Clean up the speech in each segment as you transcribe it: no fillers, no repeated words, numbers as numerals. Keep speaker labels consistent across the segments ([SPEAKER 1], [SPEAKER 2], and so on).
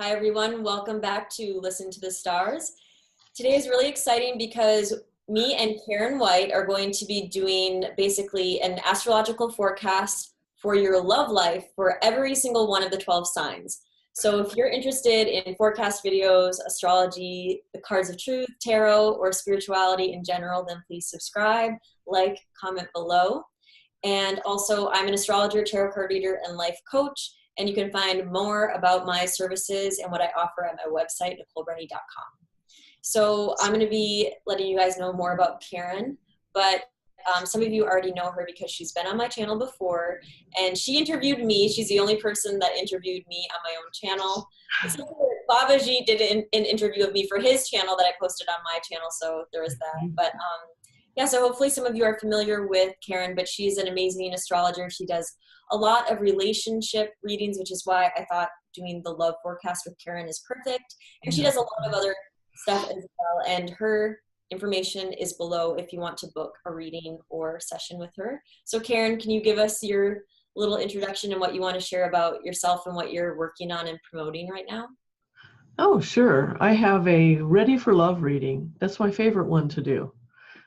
[SPEAKER 1] Hi everyone, welcome back to Listen to the Stars. Today is really exciting because me and Karen White are going to be doing basically an astrological forecast for your love life for every single one of the 12 signs. So if you're interested in forecast videos, astrology, the cards of truth, tarot, or spirituality in general, then please subscribe, like, comment below. And also, I'm an astrologer, tarot card reader, and life coach. And you can find more about my services and what I offer at my website, NicoleBrenny.com. So I'm going to be letting you guys know more about Karen, but some of you already know her because she's been on my channel before, and she interviewed me. She's the only person that interviewed me on my own channel. Babaji did an interview of me for his channel that I posted on my channel, so there was that. But yeah, so hopefully some of you are familiar with Karen, but she's an amazing astrologer. She does a lot of relationship readings, which is why I thought doing the love forecast with Karen is perfect. And she does a lot of other stuff as well. And her information is below if you want to book a reading or session with her. So Karen, can you give us your little introduction and what you want to share about yourself and what you're working on and promoting right now?
[SPEAKER 2] Oh, sure. I have a Ready for Love reading. That's my favorite one to do.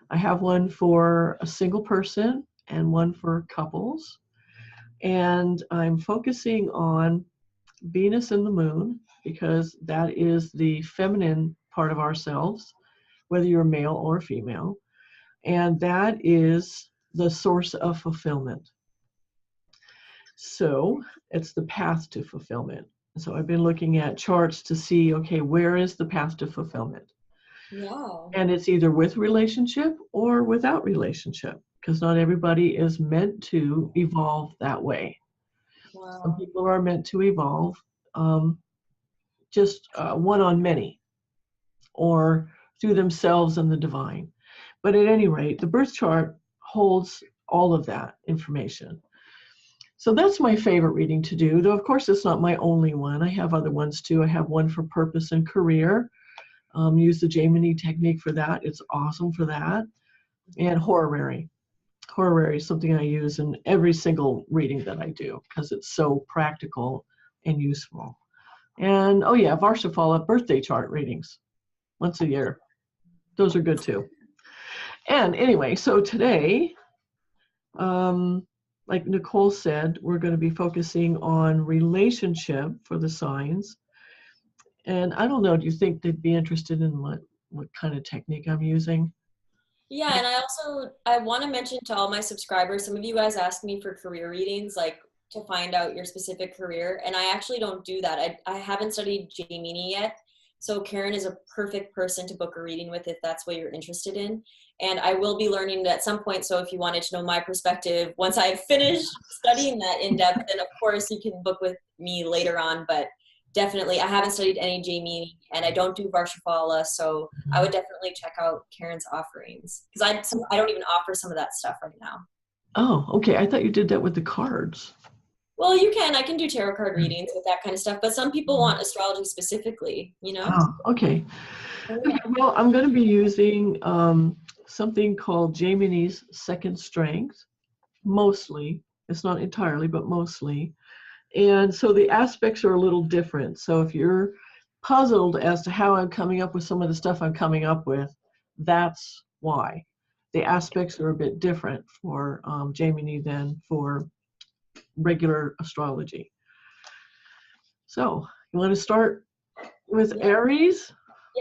[SPEAKER 2] I have one for a single person and one for couples. And I'm focusing on Venus and the moon because that is the feminine part of ourselves, whether you're male or female. And that is the source of fulfillment. So it's the path to fulfillment. So I've been looking at charts to see, okay, where is the path to fulfillment?
[SPEAKER 1] Wow.
[SPEAKER 2] And it's either with relationship or without relationship, because not everybody is meant to evolve that way.
[SPEAKER 1] Wow.
[SPEAKER 2] Some people are meant to evolve just one on many or through themselves and the divine. But at any rate, the birth chart holds all of that information. So that's my favorite reading to do, though of course it's not my only one. I have other ones too. I have one for purpose and career. Use the Jaimini technique for that. It's awesome for that. And horary. Horary is something I use in every single reading that I do because it's so practical and useful. And oh yeah, Varsafala birthday chart readings once a year. Those are good too. And anyway, so today, like Nicole said, we're going to be focusing on relationship for the signs. And I don't know, do you think they'd be interested in what kind of technique I'm using?
[SPEAKER 1] Yeah, and I want to mention to all my subscribers, some of you guys ask me for career readings, like to find out your specific career, and I actually don't do that. I haven't studied Jaimini yet, so Karen is a perfect person to book a reading with if that's what you're interested in. And I will be learning it at some point, so if you wanted to know my perspective, once I've finished studying that in depth, then of course you can book with me later on, but definitely, I haven't studied any Jaimini, and I don't do Varshafala, so I would definitely check out Karen's offerings because I don't even offer some of that stuff right now.
[SPEAKER 2] Oh, okay. I thought you did that with the cards.
[SPEAKER 1] Well, you can. I can do tarot card readings with that kind of stuff, but some people want astrology specifically, you know?
[SPEAKER 2] Oh, okay. Okay, well, I'm going to be using something called Jaimini's Second Strength, mostly. It's not entirely, but mostly. And so the aspects are a little different. So if you're puzzled as to how I'm coming up with some of the stuff I'm coming up with, that's why. The aspects are a bit different for Jaimini than for regular astrology. So you want to start with Aries?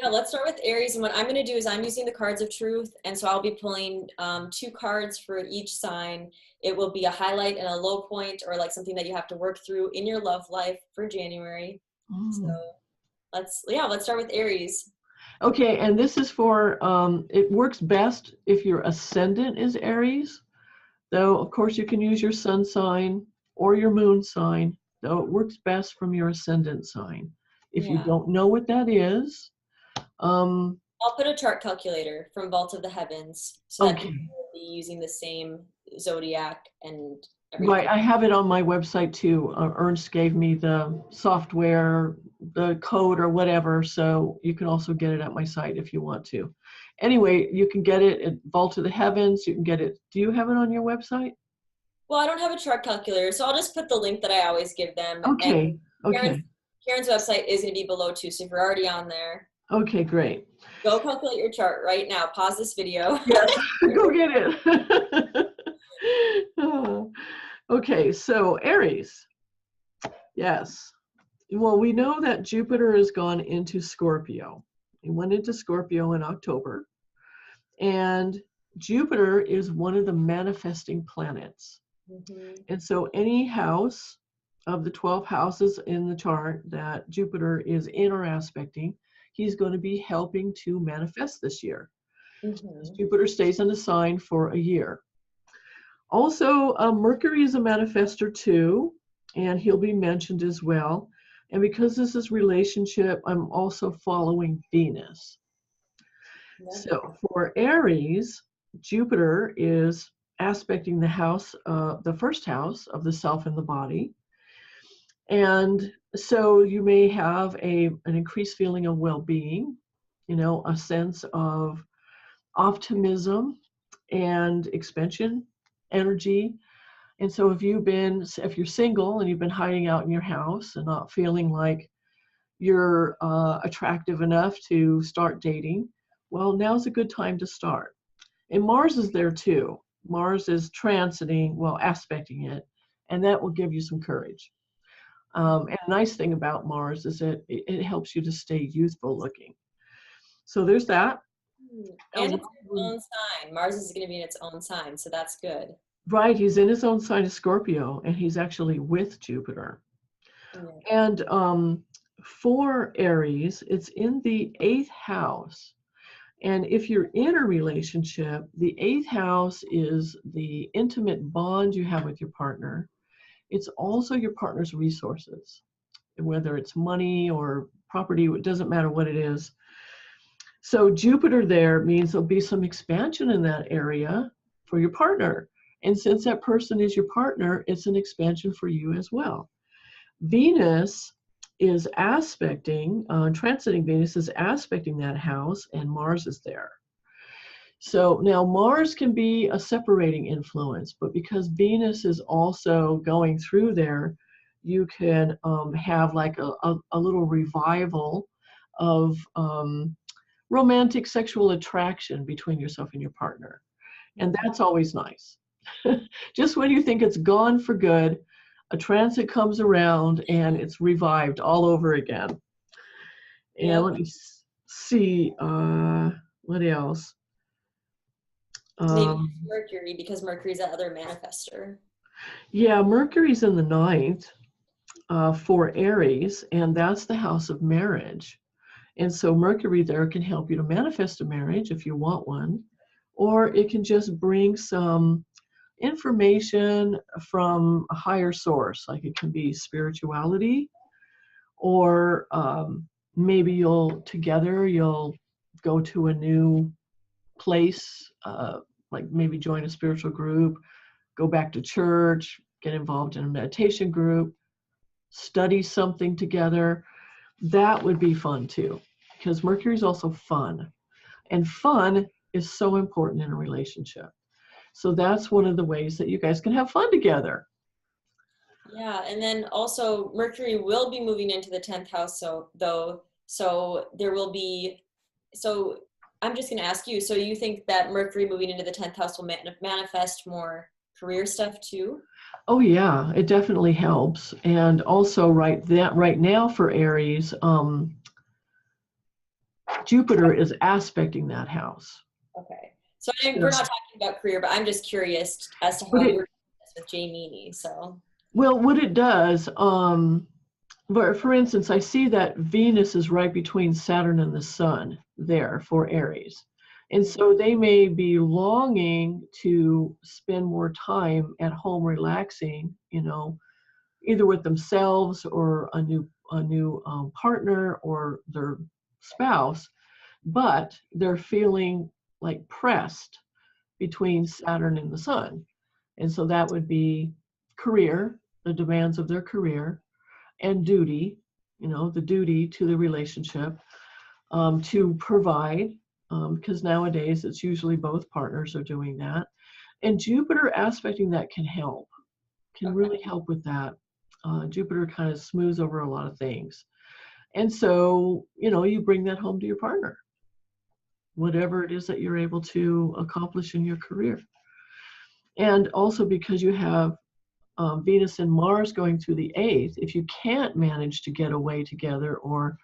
[SPEAKER 1] Yeah, let's start with Aries. And what I'm going to do is I'm using the cards of truth. And so I'll be pulling 2 cards for each sign. It will be a highlight and a low point, or like something that you have to work through in your love life for January. So let's start with Aries.
[SPEAKER 2] Okay, and this is for, it works best if your ascendant is Aries, though of course you can use your sun sign or your moon sign, though it works best from your ascendant sign. If you don't know what that is,
[SPEAKER 1] I'll put a chart calculator from Vault of the Heavens so that people will be using the same zodiac and everything.
[SPEAKER 2] Right, I have it on my website too. Ernst gave me the software, the code or whatever, so you can also get it at my site if you want to. Anyway, you can get it at Vault of the Heavens. You can get it. Do you have it on your website?
[SPEAKER 1] Well, I don't have a chart calculator, so I'll just put the link that I always give them.
[SPEAKER 2] Okay,
[SPEAKER 1] and
[SPEAKER 2] okay.
[SPEAKER 1] Karen's website is going to be below too, so if you're already on there,
[SPEAKER 2] Okay, great.
[SPEAKER 1] go calculate your chart right now. Pause this video.
[SPEAKER 2] Yes, go get it. Okay, so Aries. Yes. Well, we know that Jupiter has gone into Scorpio. He went into Scorpio in October. And Jupiter is one of the manifesting planets. And so any house of the 12 houses in the chart that Jupiter is in or aspecting, he's going to be helping to manifest this year. Jupiter stays in the sign for a year. Also, Mercury is a manifestor too, and he'll be mentioned as well. And because this is relationship, I'm also following Venus. So for Aries, Jupiter is aspecting the house, the first house of the self and the body. And so you may have an increased feeling of well-being, you know, a sense of optimism and expansion energy. And so if you're single and you've been hiding out in your house and not feeling like you're attractive enough to start dating, well, now's a good time to start. And Mars is there too. Mars is transiting, well, aspecting it, and that will give you some courage. And a nice thing about Mars is that it helps you to stay youthful looking. So there's that.
[SPEAKER 1] And it's its own sign. Mars is going to be in its own sign, so that's good.
[SPEAKER 2] Right, he's in his own sign of Scorpio, and he's actually with Jupiter. And for Aries, it's in the 8th house. And if you're in a relationship, the 8th house is the intimate bond you have with your partner. It's also your partner's resources, whether it's money or property, it doesn't matter what it is. So Jupiter there means there'll be some expansion in that area for your partner. And since that person is your partner, it's an expansion for you as well. Venus is aspecting, transiting Venus is aspecting that house, and Mars is there. So now Mars can be a separating influence, but because Venus is also going through there, you can have like a little revival of romantic sexual attraction between yourself and your partner. And that's always nice. Just when you think it's gone for good, a transit comes around and it's revived all over again. And let me see, what else?
[SPEAKER 1] Maybe Mercury, because Mercury's that other manifester.
[SPEAKER 2] Yeah, Mercury's in the 9th for Aries, and that's the house of marriage. And so Mercury there can help you to manifest a marriage if you want one, or it can just bring some information from a higher source, like it can be spirituality, or maybe you'll go to a new place, like maybe join a spiritual group, go back to church, get involved in a meditation group, study something together. That would be fun too, because Mercury is also fun, and fun is so important in a relationship. So that's one of the ways that you guys can have fun together.
[SPEAKER 1] Yeah, and then also Mercury will be moving into the 10th house, so there will be, so I'm just going to ask you, so you think that Mercury moving into the 10th house will manifest more career stuff too?
[SPEAKER 2] Oh yeah, it definitely helps. And also right now for Aries, Jupiter is aspecting that house.
[SPEAKER 1] Okay. So we're not talking about career, but I'm just curious as to how you're doing this with Jaimini, so.
[SPEAKER 2] Well, what it does, but for instance, I see that Venus is right between Saturn and the Sun there for Aries. And so they may be longing to spend more time at home relaxing, you know, either with themselves or a new partner or their spouse, but they're feeling like pressed between Saturn and the Sun. And so that would be career, the demands of their career, and duty, you know, the duty to the relationship, to provide, because nowadays it's usually both partners are doing that. And Jupiter aspecting that can help, really help with that. Jupiter kind of smooths over a lot of things. And so, you bring that home to your partner, whatever it is that you're able to accomplish in your career. And also because you have Venus and Mars going through the 8th, if you can't manage to get away together or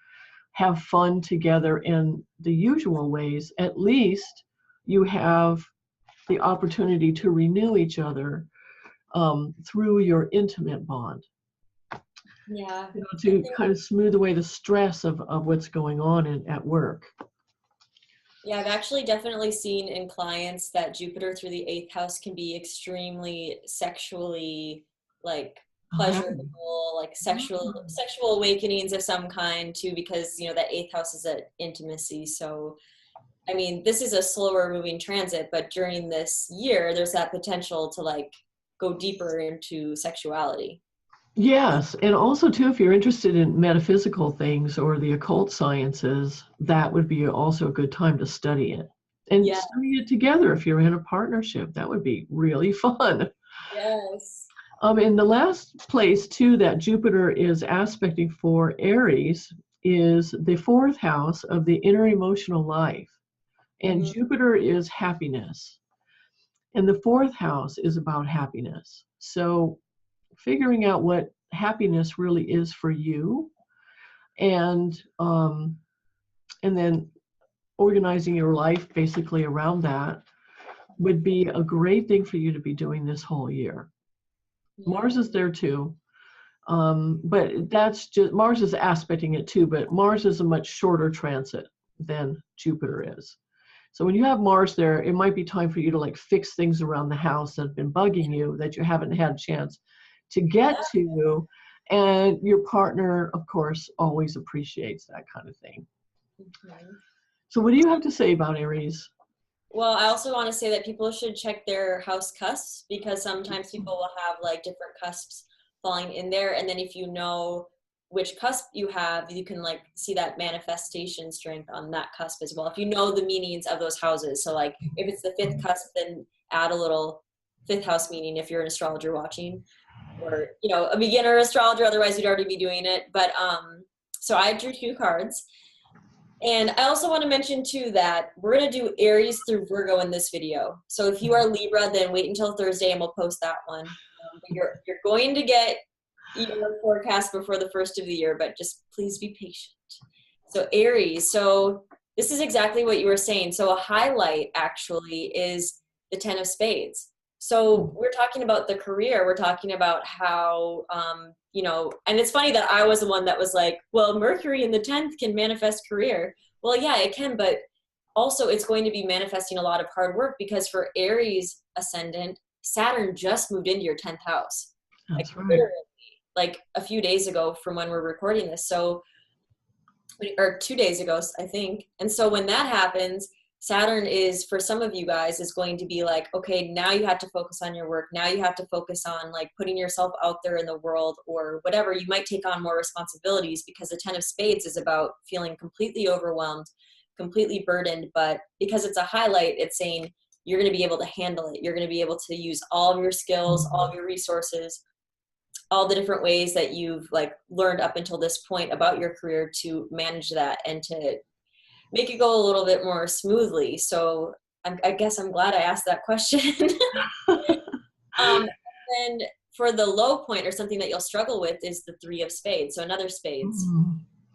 [SPEAKER 2] have fun together in the usual ways, at least you have the opportunity to renew each other through your intimate bond.
[SPEAKER 1] Yeah.
[SPEAKER 2] To kind of smooth away the stress of what's going on at work.
[SPEAKER 1] Yeah, I've actually definitely seen in clients that Jupiter through the 8th house can be extremely sexually like pleasurable, like sexual awakenings of some kind too, because that 8th house is at intimacy. So I mean, this is a slower moving transit, but during this year there's that potential to like go deeper into sexuality.
[SPEAKER 2] Yes, and also too, if you're interested in metaphysical things or the occult sciences, that would be also a good time to study it. And study it together if you're in a partnership. That would be really fun.
[SPEAKER 1] Yes.
[SPEAKER 2] In the last place too that Jupiter is aspecting for Aries is the 4th house of the inner emotional life. And Jupiter is happiness. And the 4th house is about happiness. So figuring out what happiness really is for you, and then organizing your life basically around that would be a great thing for you to be doing this whole year. Mars is there too, but that's just, Mars is aspecting it too, but Mars is a much shorter transit than Jupiter is. So when you have Mars there, it might be time for you to like fix things around the house that have been bugging you that you haven't had a chance to get to, and your partner, of course, always appreciates that kind of thing. So what do you have to say about Aries?
[SPEAKER 1] Well, I also want to say that people should check their house cusps, because sometimes people will have like different cusps falling in there, and then if you know which cusp you have, you can like see that manifestation strength on that cusp as well, if you know the meanings of those houses. So like if it's the 5th cusp, then add a little 5th house meaning if you're an astrologer watching, or a beginner astrologer, otherwise you'd already be doing it. But so I drew 2 cards, and I also want to mention too that we're going to do Aries through Virgo in this video. So if you are Libra, then wait until Thursday and we'll post that one. But you're going to get your forecast before the first of the year, but just please be patient. So Aries, so this is exactly what you were saying. So a highlight actually is the 10 of Spades. So we're talking about the career. We're talking about how, and it's funny that I was the one that was like, well, Mercury in the 10th can manifest career. Well, yeah, it can, but also it's going to be manifesting a lot of hard work, because for Aries ascendant, Saturn just moved into your 10th house.
[SPEAKER 2] That's right.
[SPEAKER 1] Literally, like a few days ago from when we're recording this. So, or 2 days ago, I think. And so when that happens, Saturn is, for some of you guys, is going to be like, okay, now you have to focus on your work. Now you have to focus on like putting yourself out there in the world, or whatever. You might take on more responsibilities, because the 10 of Spades is about feeling completely overwhelmed, completely burdened. But because it's a highlight, it's saying you're going to be able to handle it. You're going to be able to use all of your skills, all of your resources, all the different ways that you've like learned up until this point about your career to manage that and to make it go a little bit more smoothly. So I guess I'm glad I asked that question. And for the low point, or something that you'll struggle with, is the 3 of Spades. So another Spades.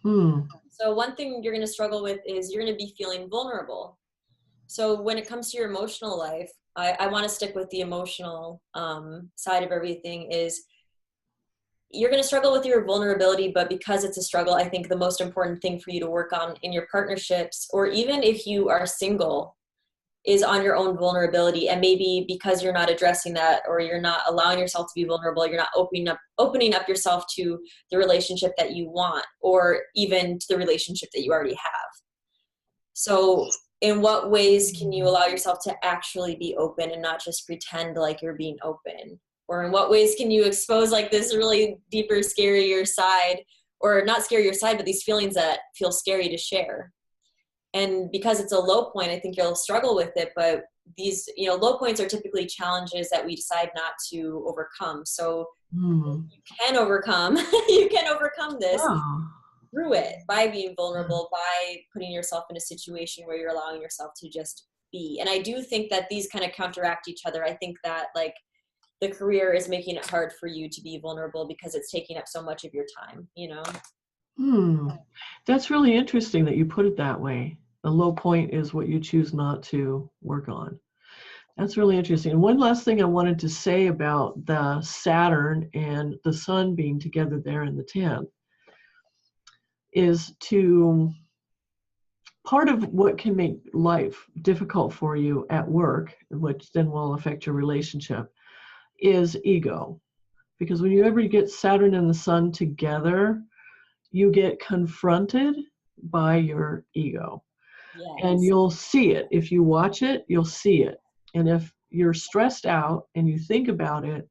[SPEAKER 1] So one thing you're going to struggle with is you're going to be feeling vulnerable. So when it comes to your emotional life, I want to stick with the emotional side of everything. Is you're going to struggle with your vulnerability, but because it's a struggle, I think the most important thing for you to work on in your partnerships, or even if you are single, is on your own vulnerability. And maybe because you're not addressing that, or you're not allowing yourself to be vulnerable, you're not opening up yourself to the relationship that you want, or even to the relationship that you already have. So in what ways can you allow yourself to actually be open and not just pretend like you're being open? Or in what ways can you expose like this really deeper, scarier side, or not scarier side, but these feelings that feel scary to share? And because it's a low point, I think you'll struggle with it. But these, you know, low points are typically challenges that we decide not to overcome. So
[SPEAKER 2] Mm.
[SPEAKER 1] you can overcome, you can overcome this
[SPEAKER 2] Yeah.
[SPEAKER 1] through it by being vulnerable, by putting yourself in a situation where you're allowing yourself to just be. And I do think that these kind of counteract each other. I think that like the career is making it hard for you to be vulnerable because it's taking up so much of your time, you know?
[SPEAKER 2] Hmm. That's really interesting that you put it that way. The low point is what you choose not to work on. That's really interesting. And one last thing I wanted to say about the Saturn and the Sun being together there in the 10th is to part of what can make life difficult for you at work, which then will affect your relationship, is ego. Because whenever you get Saturn and the Sun together, you get confronted by your ego. And
[SPEAKER 1] Yes.
[SPEAKER 2] you'll see it. If you watch it, you'll see it. And if you're stressed out and you think about it,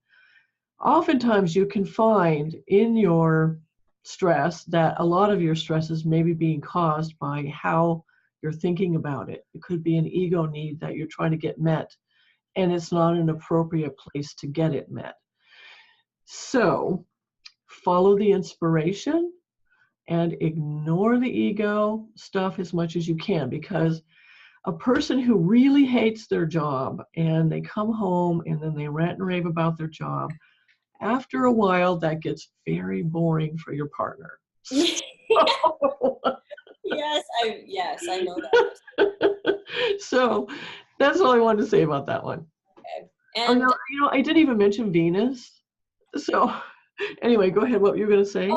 [SPEAKER 2] oftentimes you can find in your stress that a lot of your stress is maybe being caused by how you're thinking about it. It could be an ego need that you're trying to get met, and it's not an appropriate place to get it met. So follow the inspiration and ignore the ego stuff as much as you can, because a person who really hates their job and they come home and then they rant and rave about their job, after a while that gets very boring for your partner.
[SPEAKER 1] Yes, I know that.
[SPEAKER 2] So that's all I wanted to say about that one.
[SPEAKER 1] Okay.
[SPEAKER 2] Oh
[SPEAKER 1] And
[SPEAKER 2] no, I didn't even mention Venus. So anyway, go ahead. What were you going to say?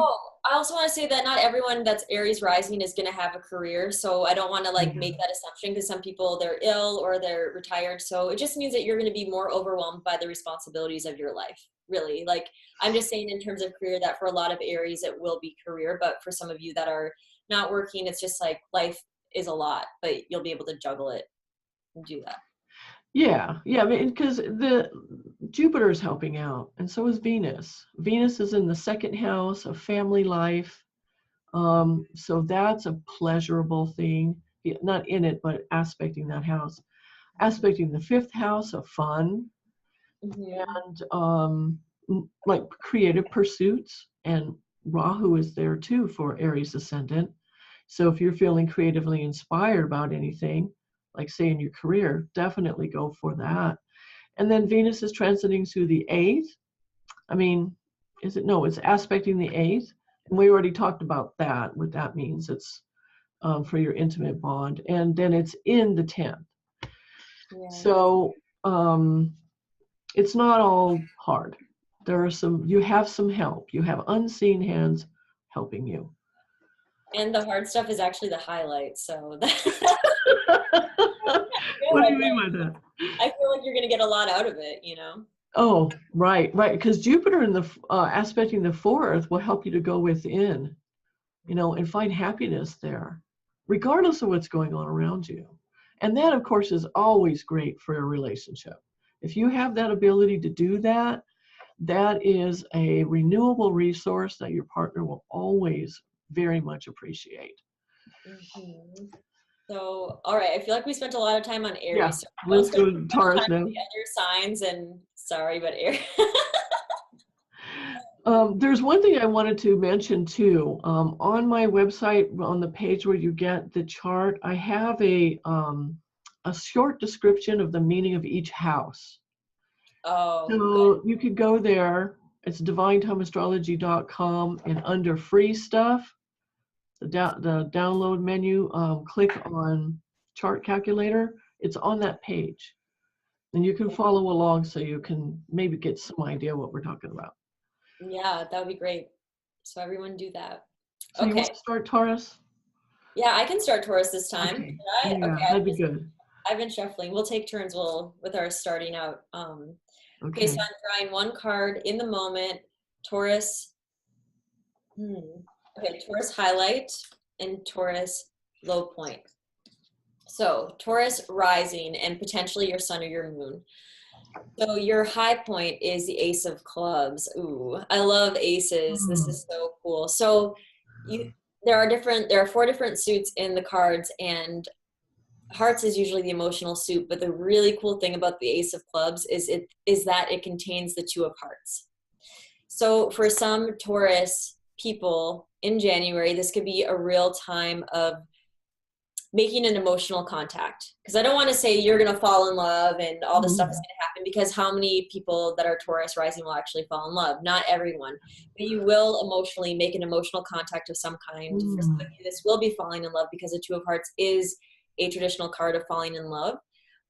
[SPEAKER 1] I also want to say that not everyone that's Aries rising is going to have a career. So I don't want to like make that assumption, because some people, they're ill or they're retired. So it just means that you're going to be more overwhelmed by the responsibilities of your life. Really, like I'm just saying in terms of career that for a lot of Aries, it will be career. But for some of you that are not working, it's just like life is a lot, but you'll be able to juggle it and do that.
[SPEAKER 2] Yeah, I mean, because the Jupiter is helping out, and so is Venus. Venus is in the second house of family life, so that's a pleasurable thing. Not in it, but aspecting that house, aspecting the fifth house of fun
[SPEAKER 1] Mm-hmm.
[SPEAKER 2] and like creative pursuits. And Rahu is there too for Aries ascendant. So if you're feeling creatively inspired about anything, like say in your career, definitely go for that. And then Venus is transiting through the eighth. I mean, is it? No, it's aspecting the eighth. And we already talked about that, what that means. It's for your intimate bond. And then it's in the 10th.
[SPEAKER 1] Yeah.
[SPEAKER 2] So it's not all hard. You have some help. You have unseen hands helping you.
[SPEAKER 1] And the hard stuff is actually the highlight. So that,
[SPEAKER 2] What do you mean by that?
[SPEAKER 1] I feel like you're going to get a lot out of it, you know?
[SPEAKER 2] Oh, right. Because Jupiter in the aspecting the fourth will help you to go within, and find happiness there, regardless of what's going on around you. And that, of course, is always great for a relationship. If you have that ability to do that, that is a renewable resource that your partner will always very much appreciate.
[SPEAKER 1] Mm-hmm. So, all right, I feel like we spent a lot of time on
[SPEAKER 2] Yeah,
[SPEAKER 1] Aries. So
[SPEAKER 2] let's go to Taurus now.
[SPEAKER 1] the other signs, and sorry, but Aries.
[SPEAKER 2] There's one thing I wanted to mention too. On my website, on the page where you get the chart, I have a short description of the meaning of each house.
[SPEAKER 1] Oh,
[SPEAKER 2] So you could go there. It's divinetimeastrology.com, and under free stuff, the download menu, click on chart calculator. It's on that page, and you can follow along so you can maybe get some idea what we're talking about.
[SPEAKER 1] yeah, that would be great. So everyone do that.
[SPEAKER 2] So you want to start Taurus?
[SPEAKER 1] Yeah, I can start Taurus this time.
[SPEAKER 2] Okay.
[SPEAKER 1] Okay,
[SPEAKER 2] Yeah, that'd be good.
[SPEAKER 1] I've been shuffling. We'll take turns. With our starting out. Okay, so
[SPEAKER 2] Okay.
[SPEAKER 1] I'm drawing one card in the moment. Taurus. Okay, Taurus highlight and Taurus low point. So Taurus rising and potentially your sun or your moon. So your high point is the Ace of Clubs. Ooh, I love aces. This is so cool. So there are 4 different suits in the cards, and Hearts is usually the emotional soup, but the really cool thing about the Ace of Clubs is that it contains the Two of Hearts. So for some Taurus people in January, this could be a real time of making an emotional contact. Because I don't want to say you're going to fall in love and all this stuff is going to happen, because how many people that are Taurus rising will actually fall in love? Not everyone. But you will emotionally make an emotional contact of some kind. For some of you, this will be falling in love, because the Two of Hearts is a traditional card of falling in love.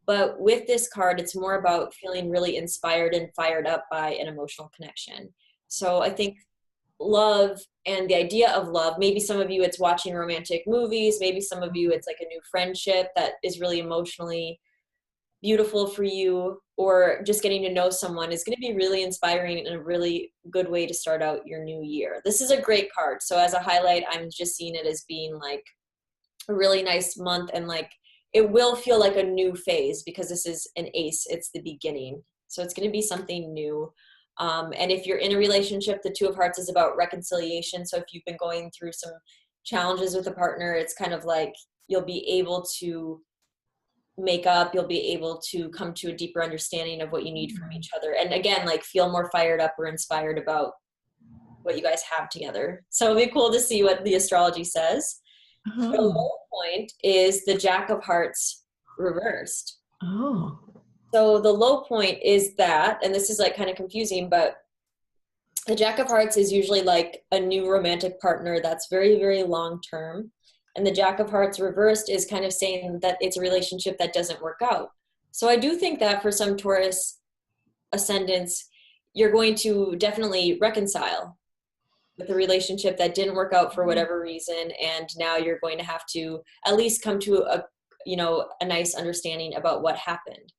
[SPEAKER 1] But with this card, it's more about feeling really inspired and fired up by an emotional connection. So I think love and the idea of love, maybe some of you it's watching romantic movies, maybe some of you it's like a new friendship that is really emotionally beautiful for you, or just getting to know someone is going to be really inspiring and a really good way to start out your new year. This is a great card. So as a highlight, I'm just seeing it as being like a really nice month, and like it will feel like a new phase because this is an ace. It's the beginning. So it's going to be something new. And if you're in a relationship, the Two of Hearts is about reconciliation. So if you've been going through some challenges with a partner, it's kind of like you'll be able to make up, you'll be able to come to a deeper understanding of what you need from each other. And again, like feel more fired up or inspired about what you guys have together. So it'll be cool to see what the astrology says. The low point is the Jack of Hearts reversed.
[SPEAKER 2] Oh.
[SPEAKER 1] So the low point is that, and this is like kind of confusing, but the Jack of Hearts is usually like a new romantic partner that's very, very long term. And the Jack of Hearts reversed is kind of saying that it's a relationship that doesn't work out. So I do think that for some Taurus ascendants, you're going to definitely reconcile with a relationship that didn't work out for whatever reason. And now you're going to have to at least come to a nice understanding about what happened.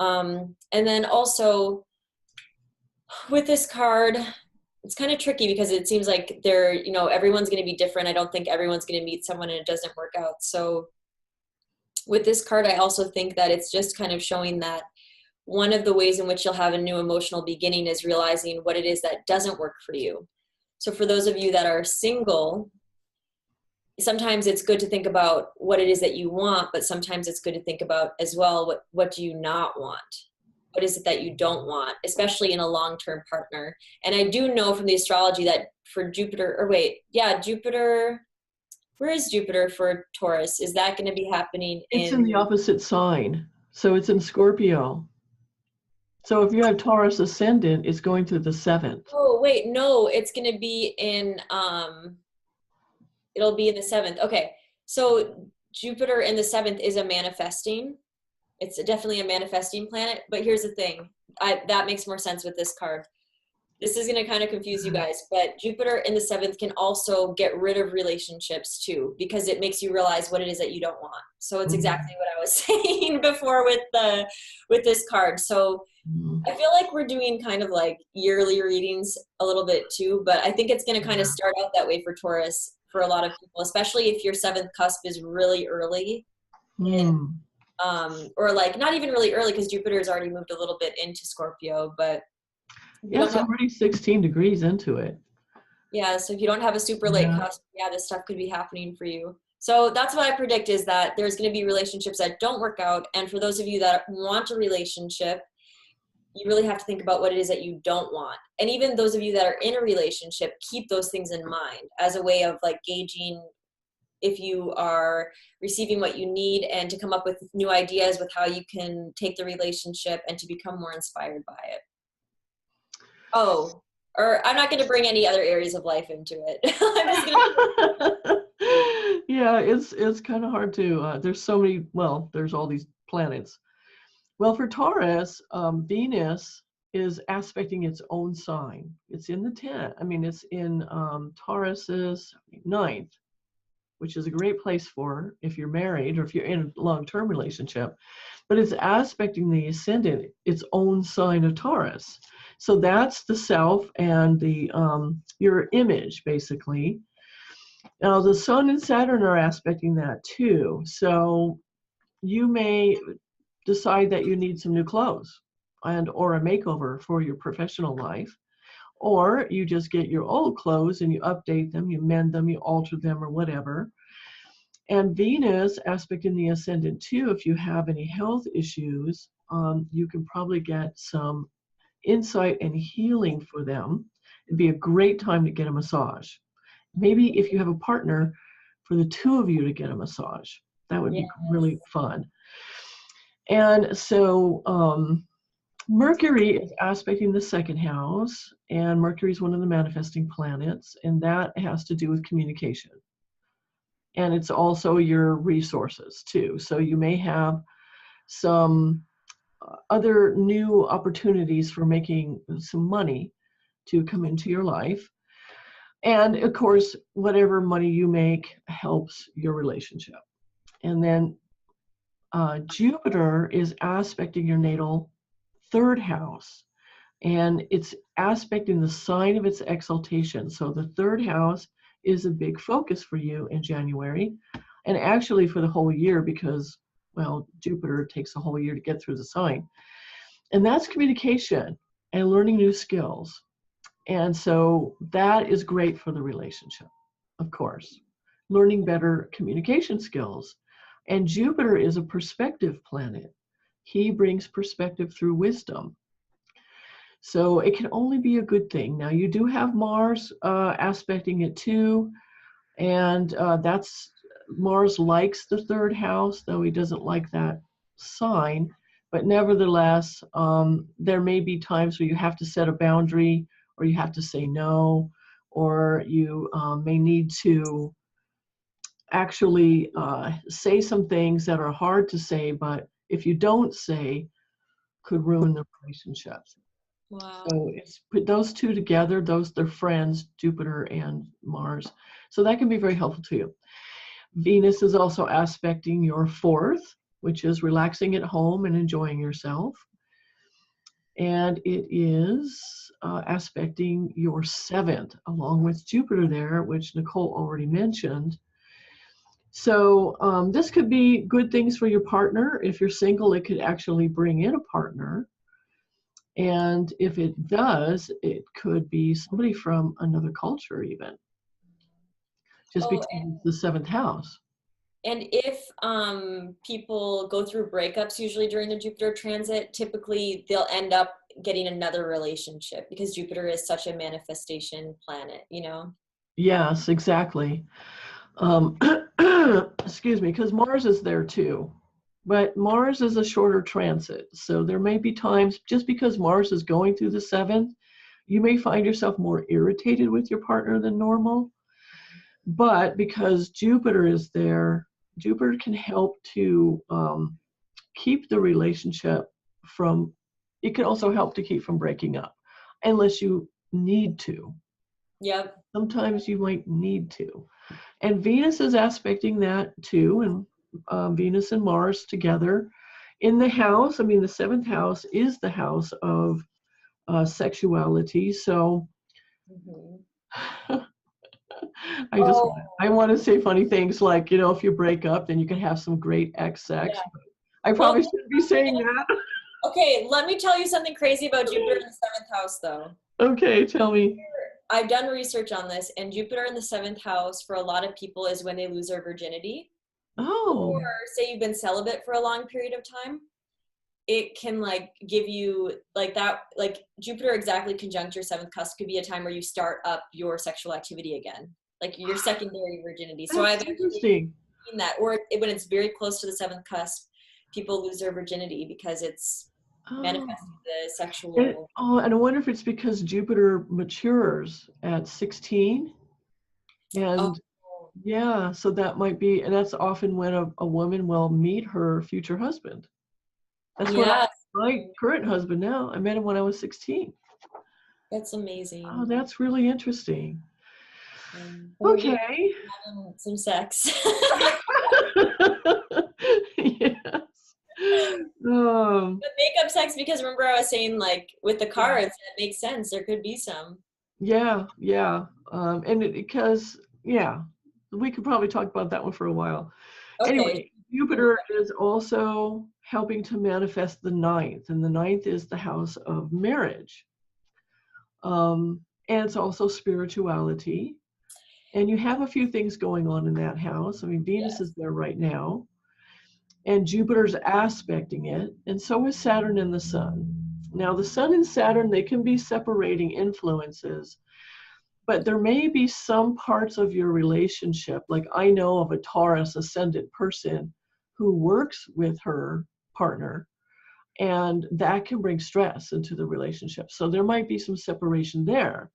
[SPEAKER 1] And then also with this card, it's kind of tricky because it seems like everyone's going to be different. I don't think everyone's going to meet someone and it doesn't work out. So with this card, I also think that it's just kind of showing that one of the ways in which you'll have a new emotional beginning is realizing what it is that doesn't work for you. So for those of you that are single, sometimes it's good to think about what it is that you want, but sometimes it's good to think about as well, what do you not want? What is it that you don't want, especially in a long-term partner? And I do know from the astrology that for Jupiter, where is Jupiter for Taurus? Is that going to be happening
[SPEAKER 2] It's in the opposite sign. So it's in Scorpio. So if you have Taurus ascendant, it's going to the 7th.
[SPEAKER 1] Oh, wait, no, it's going to be in, it'll be in the 7th. Okay, so Jupiter in the 7th is a manifesting. It's definitely a manifesting planet, but here's the thing. That makes more sense with this card. This is going to kind of confuse you guys, but Jupiter in the 7th can also get rid of relationships too, because it makes you realize what it is that you don't want. So it's exactly what I was saying before with this card. So I feel like we're doing kind of like yearly readings a little bit too, but I think it's going to kind of start out that way for Taurus for a lot of people, especially if your 7th cusp is really early or like not even really early because Jupiter has already moved a little bit into Scorpio, but
[SPEAKER 2] it's already 16 degrees into it.
[SPEAKER 1] Yeah, so if you don't have a super late cusp, this stuff could be happening for you. So that's what I predict, is that there's going to be relationships that don't work out. And for those of you that want a relationship, you really have to think about what it is that you don't want. And even those of you that are in a relationship, keep those things in mind as a way of like gauging if you are receiving what you need, and to come up with new ideas with how you can take the relationship and to become more inspired by it. Oh, or I'm not going to bring any other areas of life into it. I'm just gonna...
[SPEAKER 2] Yeah, it's kind of hard to, there's so many, there's all these planets. Well, for Taurus, Venus is aspecting its own sign. It's in the 10th. I mean, it's in Taurus's 9th, which is a great place for if you're married or if you're in a long-term relationship. But it's aspecting the ascendant, its own sign of Taurus. So that's the self and the your image, basically. Now, the Sun and Saturn are aspecting that too. So you may decide that you need some new clothes or a makeover for your professional life. Or you just get your old clothes and you update them, you mend them, you alter them or whatever. And Venus aspect in the ascendant too, if you have any health issues, you can probably get some insight and healing for them. It'd be a great time to get a massage. Maybe if you have a partner, for the two of you to get a massage. That would be really fun. And so Mercury is aspecting the second house, and Mercury is one of the manifesting planets, and that has to do with communication. And it's also your resources too. So you may have some other new opportunities for making some money to come into your life. And of course, whatever money you make helps your relationship. And then Jupiter is aspecting your natal third house, and it's aspecting the sign of its exaltation. So the third house is a big focus for you in January, and actually for the whole year, because, well, Jupiter takes a whole year to get through the sign. And that's communication and learning new skills. And so that is great for the relationship, of course, learning better communication skills. And Jupiter is a perspective planet. He brings perspective through wisdom. So it can only be a good thing. Now you do have Mars aspecting it too. And that's, Mars likes the third house, though he doesn't like that sign. But nevertheless, there may be times where you have to set a boundary, or you have to say no, or you may need to actually say some things that are hard to say, but if you don't say, could ruin the relationships.
[SPEAKER 1] Wow.
[SPEAKER 2] So it's put those two together, they're friends, Jupiter and Mars. So that can be very helpful to you. Venus is also aspecting your fourth, which is relaxing at home and enjoying yourself. And it is aspecting your seventh, along with Jupiter there, which Nicole already mentioned. So this could be good things for your partner. If you're single, it could actually bring in a partner. And if it does, it could be somebody from another culture even, just because it's the seventh house.
[SPEAKER 1] And if people go through breakups usually during the Jupiter transit, typically they'll end up getting another relationship because Jupiter is such a manifestation planet, you know?
[SPEAKER 2] Yes, exactly. Excuse me, because Mars is there too. But Mars is a shorter transit. So there may be times, just because Mars is going through the seventh, you may find yourself more irritated with your partner than normal. But because Jupiter is there, Jupiter can help to keep the relationship from, it can also help to keep from breaking up, unless you need to.
[SPEAKER 1] Yep.
[SPEAKER 2] Sometimes you might need to. And Venus is aspecting that too, and Venus and Mars together in the house. I mean, the seventh house is the house of sexuality. So I want to say funny things like, you know, if you break up, then you can have some great sex. Yeah. I probably shouldn't be saying that.
[SPEAKER 1] Okay, let me tell you something crazy about Jupiter in the seventh house, though.
[SPEAKER 2] Okay, tell me.
[SPEAKER 1] I've done research on this, and Jupiter in the seventh house for a lot of people is when they lose their virginity.
[SPEAKER 2] Oh.
[SPEAKER 1] Or say you've been celibate for a long period of time. It can like give you like that, like Jupiter exactly conjunct your seventh cusp could be a time where you start up your sexual activity again, like your secondary virginity. So I've seen that, or when it's very close to the seventh cusp, people lose their virginity because it's manifesting the sexual.
[SPEAKER 2] And I wonder if it's because Jupiter matures at 16. And yeah, so that might be, and that's often when a woman will meet her future husband. That's what my current husband now. I met him when I was 16.
[SPEAKER 1] That's amazing.
[SPEAKER 2] Oh, that's really interesting.
[SPEAKER 1] Okay. Some sex.
[SPEAKER 2] Yes.
[SPEAKER 1] But makeup sex, because remember I was saying like with the cards, it makes sense. There could be some.
[SPEAKER 2] Yeah. And because we could probably talk about that one for a while. Okay. Anyway, Jupiter is also helping to manifest the ninth, and the ninth is the house of marriage. And it's also spirituality. And you have a few things going on in that house. I mean, Venus is there right now, and Jupiter's aspecting it, and so is Saturn and the Sun. Now, the Sun and Saturn, they can be separating influences, but there may be some parts of your relationship, like I know of a Taurus ascendant person who works with her partner, and that can bring stress into the relationship. So there might be some separation there.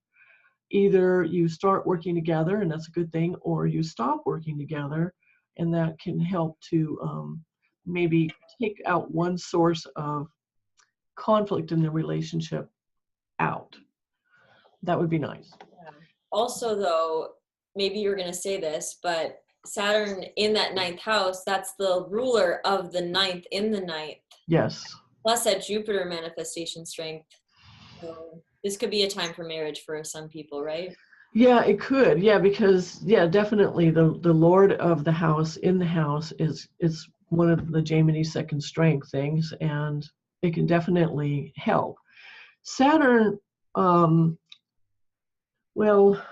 [SPEAKER 2] Either you start working together, and that's a good thing, or you stop working together, and that can help to maybe take out one source of conflict in the relationship out. That would be nice.
[SPEAKER 1] Yeah. Also, though, maybe you're going to say this, but Saturn in that ninth house, that's the ruler of the ninth in the ninth.
[SPEAKER 2] Yes.
[SPEAKER 1] Plus that Jupiter manifestation strength. So this could be a time for marriage for some people, right?
[SPEAKER 2] Yeah, it could. Yeah, because definitely the Lord of the house in the house is one of the Jaimini second strength things, and it can definitely help. Saturn, well,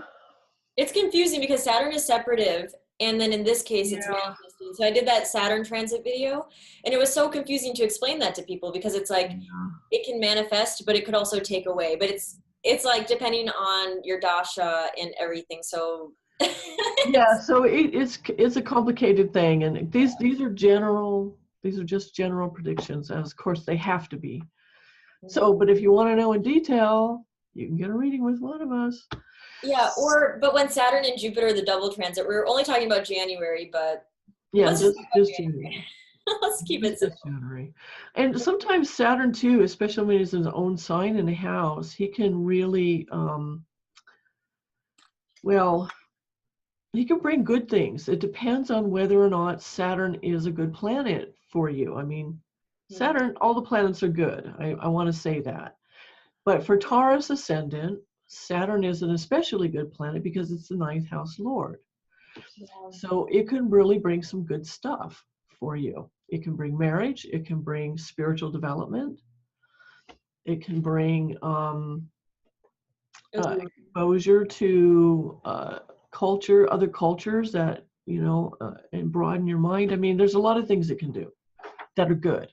[SPEAKER 1] it's confusing because Saturn is separative, and then in this case it's manifesting. So I did that Saturn transit video, and it was so confusing to explain that to people because it's like it can manifest, but it could also take away. But it's like depending on your dasha and everything. So
[SPEAKER 2] yeah, so it's a complicated thing, and these are general. These are just general predictions, as of course they have to be. So, but if you want to know in detail, you can get a reading with one of us.
[SPEAKER 1] Yeah, but when Saturn and Jupiter, the double transit, we're only talking about January, but
[SPEAKER 2] yeah, just January.
[SPEAKER 1] Let's keep it simple.
[SPEAKER 2] January. And sometimes Saturn too, especially when he's in his own sign in a house, he can really, well, he can bring good things. It depends on whether or not Saturn is a good planet for you. I mean, Saturn, all the planets are good. I want to say that. But for Taurus ascendant, Saturn is an especially good planet because it's the ninth house lord. Yeah. So it can really bring some good stuff for you. It can bring marriage. It can bring spiritual development. It can bring exposure to culture, other cultures that, and broaden your mind. I mean, there's a lot of things it can do that are good.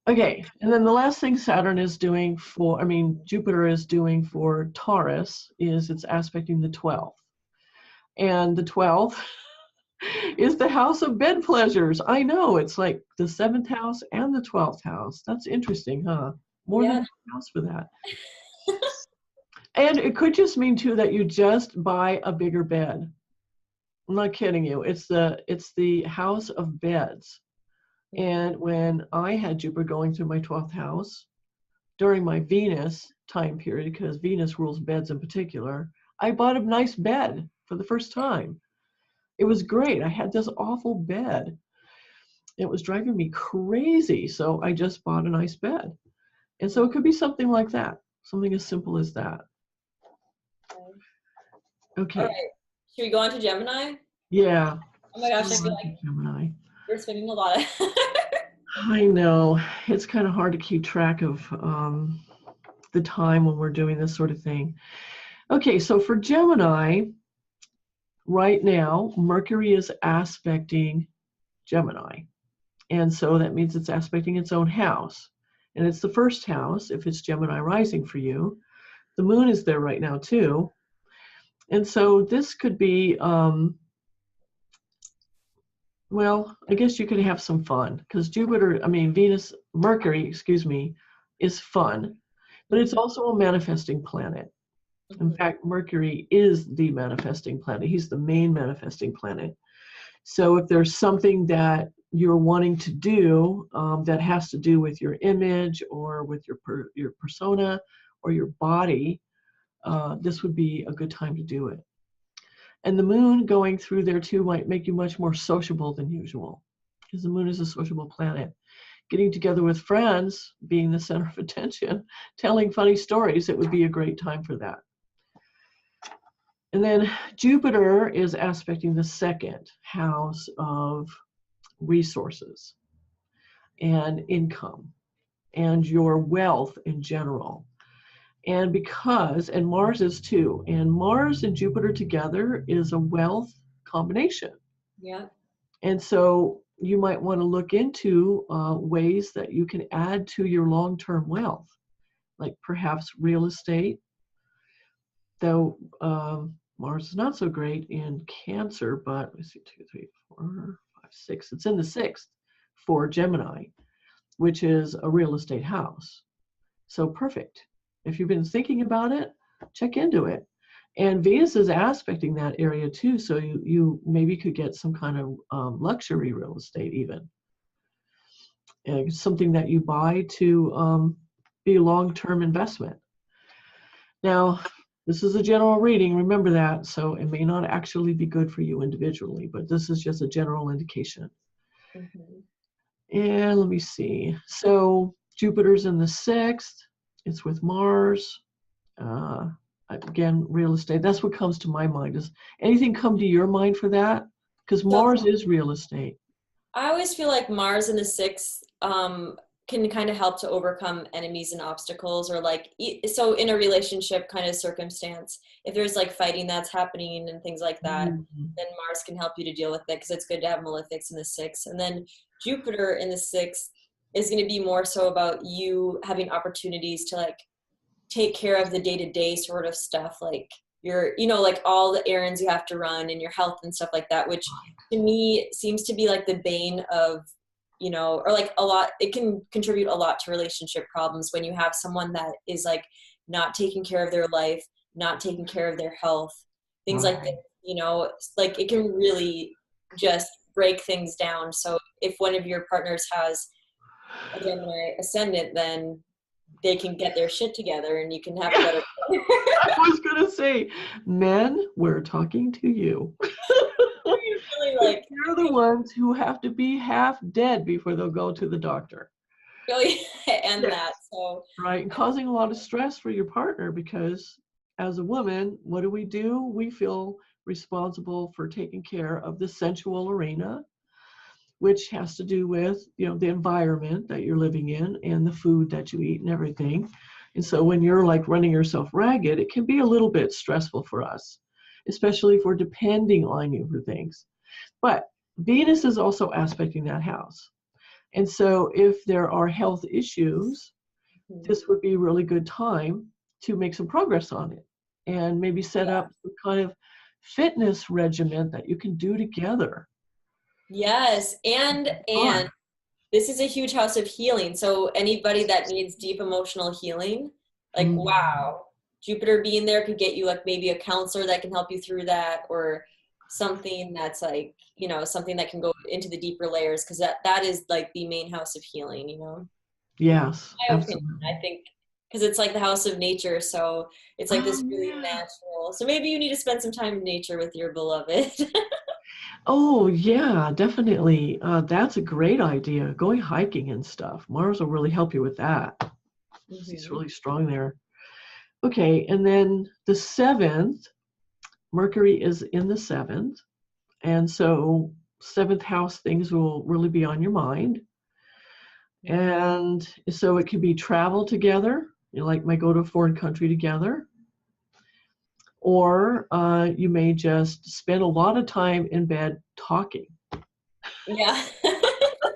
[SPEAKER 2] Okay, and then the last thing Saturn is doing Jupiter is doing for Taurus is it's aspecting the 12th. And the 12th is the house of bed pleasures. I know, it's like the 7th house and the 12th house. That's interesting, huh? More than one house for that. And it could just mean too that you just buy a bigger bed. I'm not kidding you. It's the house of beds. And when I had Jupiter going through my 12th house, during my Venus time period, because Venus rules beds in particular, I bought a nice bed for the first time. It was great. I had this awful bed. It was driving me crazy. So I just bought a nice bed. And so it could be something like that, something as simple as that. Okay.
[SPEAKER 1] All right. Should we go on to Gemini?
[SPEAKER 2] Yeah.
[SPEAKER 1] Oh my gosh, I feel like
[SPEAKER 2] Gemini.
[SPEAKER 1] we're spending a lot of
[SPEAKER 2] I know. It's kind of hard to keep track of the time when we're doing this sort of thing. Okay, so for Gemini, right now, Mercury is aspecting Gemini. And so that means it's aspecting its own house. And it's the first house, if it's Gemini rising for you. The moon is there right now, too. And so this could be, well, I guess you could have some fun because Mercury, is fun, but it's also a manifesting planet. In fact, Mercury is the manifesting planet. He's the main manifesting planet. So if there's something that you're wanting to do that has to do with your image or with your persona or your body, this would be a good time to do it. And the moon going through there too might make you much more sociable than usual because the moon is a sociable planet. Getting together with friends, being the center of attention, telling funny stories, it would be a great time for that. And then Jupiter is aspecting the second house of resources and income and your wealth in general. And and Mars is too, and Mars and Jupiter together is a wealth combination.
[SPEAKER 1] Yeah.
[SPEAKER 2] And so you might want to look into ways that you can add to your long-term wealth, like perhaps real estate, though Mars is not so great in Cancer, but let's see, 2, 3, 4, 5, 6. It's in the 6th for Gemini, which is a real estate house. So perfect. If you've been thinking about it, check into it. And Venus is aspecting that area too, so you maybe could get some kind of luxury real estate even. Something that you buy to be a long-term investment. Now, this is a general reading, remember that, so it may not actually be good for you individually, but this is just a general indication. And let me see. So Jupiter's in the 6th. It's with Mars. Again, real estate. That's what comes to my mind. Does anything come to your mind for that? Because Mars is real estate.
[SPEAKER 1] I always feel like Mars in the 6th can kind of help to overcome enemies and obstacles, or like, so in a relationship kind of circumstance, if there's like fighting that's happening and things like that, then Mars can help you to deal with it, because it's good to have malefics in the 6th. And then Jupiter in the 6th is going to be more so about you having opportunities to like take care of the day-to-day sort of stuff, like like all the errands you have to run and your health and stuff like that, which to me seems to be like the bane of, or like a lot, it can contribute a lot to relationship problems when you have someone that is like not taking care of their life, not taking care of their health, things like that, like it can really just break things down. So if one of your partners has a Gemini ascendant, then they can get their shit together and you can have a better
[SPEAKER 2] I was gonna say, men, we're talking to you.
[SPEAKER 1] really like,
[SPEAKER 2] you're the ones who have to be half dead before they'll go to the doctor.
[SPEAKER 1] Really, and that, so
[SPEAKER 2] right, and causing a lot of stress for your partner, because as a woman, what do? We feel responsible for taking care of the sensual arena, which has to do with the environment that you're living in and the food that you eat and everything. And so when you're like running yourself ragged, it can be a little bit stressful for us, especially if we're depending on you for things. But Venus is also aspecting that house. And so if there are health issues, this would be a really good time to make some progress on it and maybe set up some kind of fitness regimen that you can do together.
[SPEAKER 1] Yes, and this is a huge house of healing. So anybody that needs deep emotional healing, like wow, Jupiter being there could get you like maybe a counselor that can help you through that, or something that's like, something that can go into the deeper layers, because that is like the main house of healing,
[SPEAKER 2] Yes,
[SPEAKER 1] my
[SPEAKER 2] absolutely.
[SPEAKER 1] opinion, I think, because it's like the house of nature, so it's like this really natural. So maybe you need to spend some time in nature with your beloved.
[SPEAKER 2] Oh, yeah, definitely. That's a great idea. Going hiking and stuff. Mars will really help you with that. He's really strong there. Okay, and then the 7th, Mercury is in the 7th. And so 7th house things will really be on your mind. And so it could be travel together. Like might go to a foreign country together. Or you may just spend a lot of time in bed talking.
[SPEAKER 1] Yeah.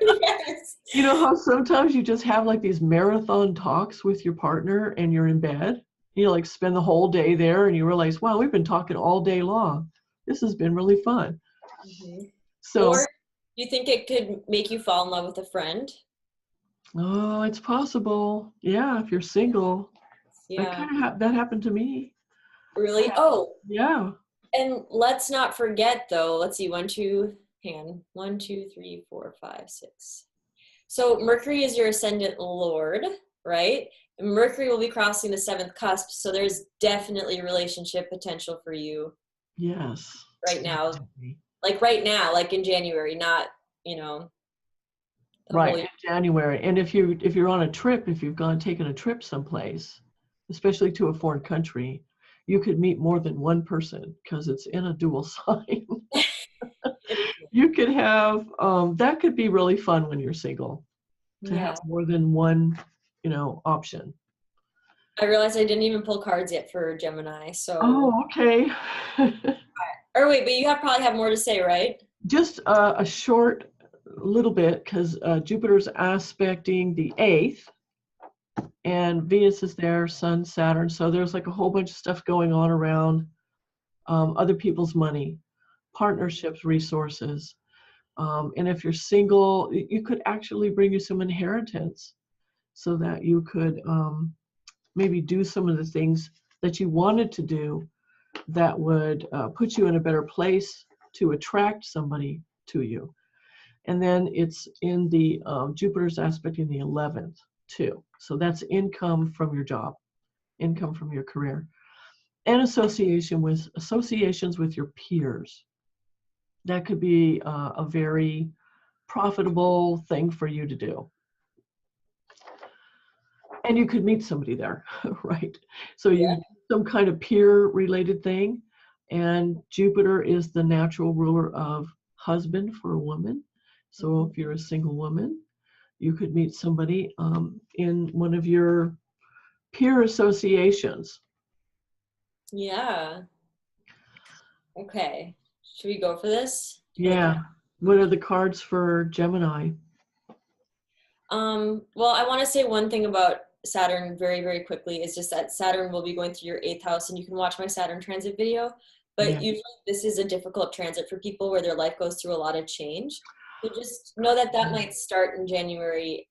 [SPEAKER 1] Yes.
[SPEAKER 2] You know how sometimes you just have like these marathon talks with your partner and you're in bed? Like spend the whole day there and you realize, wow, we've been talking all day long. This has been really fun. So,
[SPEAKER 1] or do you think it could make you fall in love with a friend?
[SPEAKER 2] Oh, it's possible. Yeah, if you're single.
[SPEAKER 1] Yeah.
[SPEAKER 2] That happened to me.
[SPEAKER 1] Really? Oh.
[SPEAKER 2] Yeah.
[SPEAKER 1] And let's not forget though, let's see, 1, 2, hang on. 1, 2, 3, 4, 5, 6. So Mercury is your ascendant lord, right? Mercury will be crossing the 7th cusp, so there's definitely relationship potential for you.
[SPEAKER 2] Yes.
[SPEAKER 1] Right now. Like right now, like in January, not,
[SPEAKER 2] right, in January. And if you're on a trip, if you've taken a trip someplace, especially to a foreign country, you could meet more than one person because it's in a dual sign. You could have, that could be really fun when you're single, to have more than one, option.
[SPEAKER 1] I realized I didn't even pull cards yet for Gemini, so.
[SPEAKER 2] Oh, okay.
[SPEAKER 1] Or wait, but you probably have more to say, right?
[SPEAKER 2] Just a short little bit, because Jupiter's aspecting the 8th, and Venus is there, Sun, Saturn. So there's like a whole bunch of stuff going on around other people's money, partnerships, resources. And if you're single, you could actually bring you some inheritance so that you could maybe do some of the things that you wanted to do that would put you in a better place to attract somebody to you. And then it's in the Jupiter's aspect in the 11th too. So that's income from your job, income from your career, and associations with your peers. That could be a very profitable thing for you to do. And you could meet somebody there, right? So you do some kind of peer related thing. And Jupiter is the natural ruler of husband for a woman. So if you're a single woman, you could meet somebody in one of your peer associations.
[SPEAKER 1] Yeah. Okay. Should we go for this?
[SPEAKER 2] Yeah. What are the cards for Gemini?
[SPEAKER 1] Well, I want to say one thing about Saturn very, very quickly is just that Saturn will be going through your 8th house, and you can watch my Saturn transit video. But usually this is a difficult transit for people where their life goes through a lot of change. So just know that that might start in January.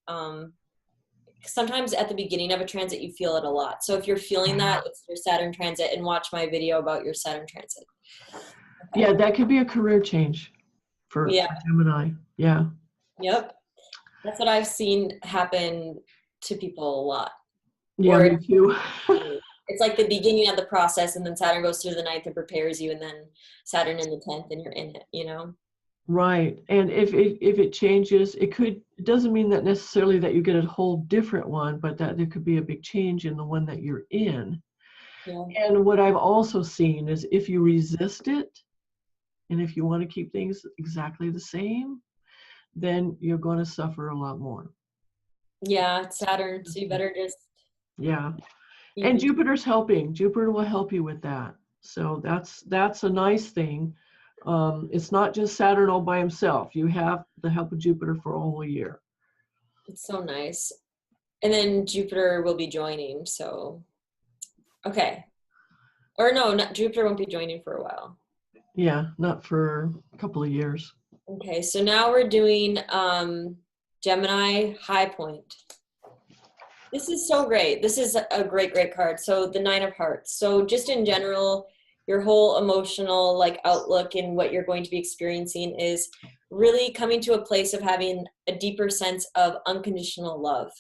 [SPEAKER 1] Sometimes at the beginning of a transit, you feel it a lot. So if you're feeling that, it's your Saturn transit, and watch my video about your Saturn transit. Okay.
[SPEAKER 2] Yeah, that could be a career change for Gemini. Yeah.
[SPEAKER 1] Yep. That's what I've seen happen to people a lot.
[SPEAKER 2] Yeah,
[SPEAKER 1] or
[SPEAKER 2] me too.
[SPEAKER 1] It's like the beginning of the process, and then Saturn goes through the 9th and prepares you, and then Saturn in the 10th, and you're in it, you know?
[SPEAKER 2] Right. And if it changes, it doesn't mean that necessarily that you get a whole different one, but that there could be a big change in the one that you're in.
[SPEAKER 1] Yeah.
[SPEAKER 2] And what I've also seen is if you resist it, and if you want to keep things exactly the same, then you're going to suffer a lot more.
[SPEAKER 1] Yeah, it's Saturn, so you better just.
[SPEAKER 2] Yeah. And Jupiter's helping. Jupiter will help you with that. So that's a nice thing. It's not just Saturn all by himself. You have the help of Jupiter for a whole year.
[SPEAKER 1] It's so nice. And then Jupiter will be joining, so. Okay. Or no, Jupiter won't be joining for a while.
[SPEAKER 2] Yeah, not for a couple of years.
[SPEAKER 1] Okay, so now we're doing Gemini High Point. This is so great. This is a great, great card. So the 9 of Hearts. So just in general, your whole emotional like outlook and what you're going to be experiencing is really coming to a place of having a deeper sense of unconditional love.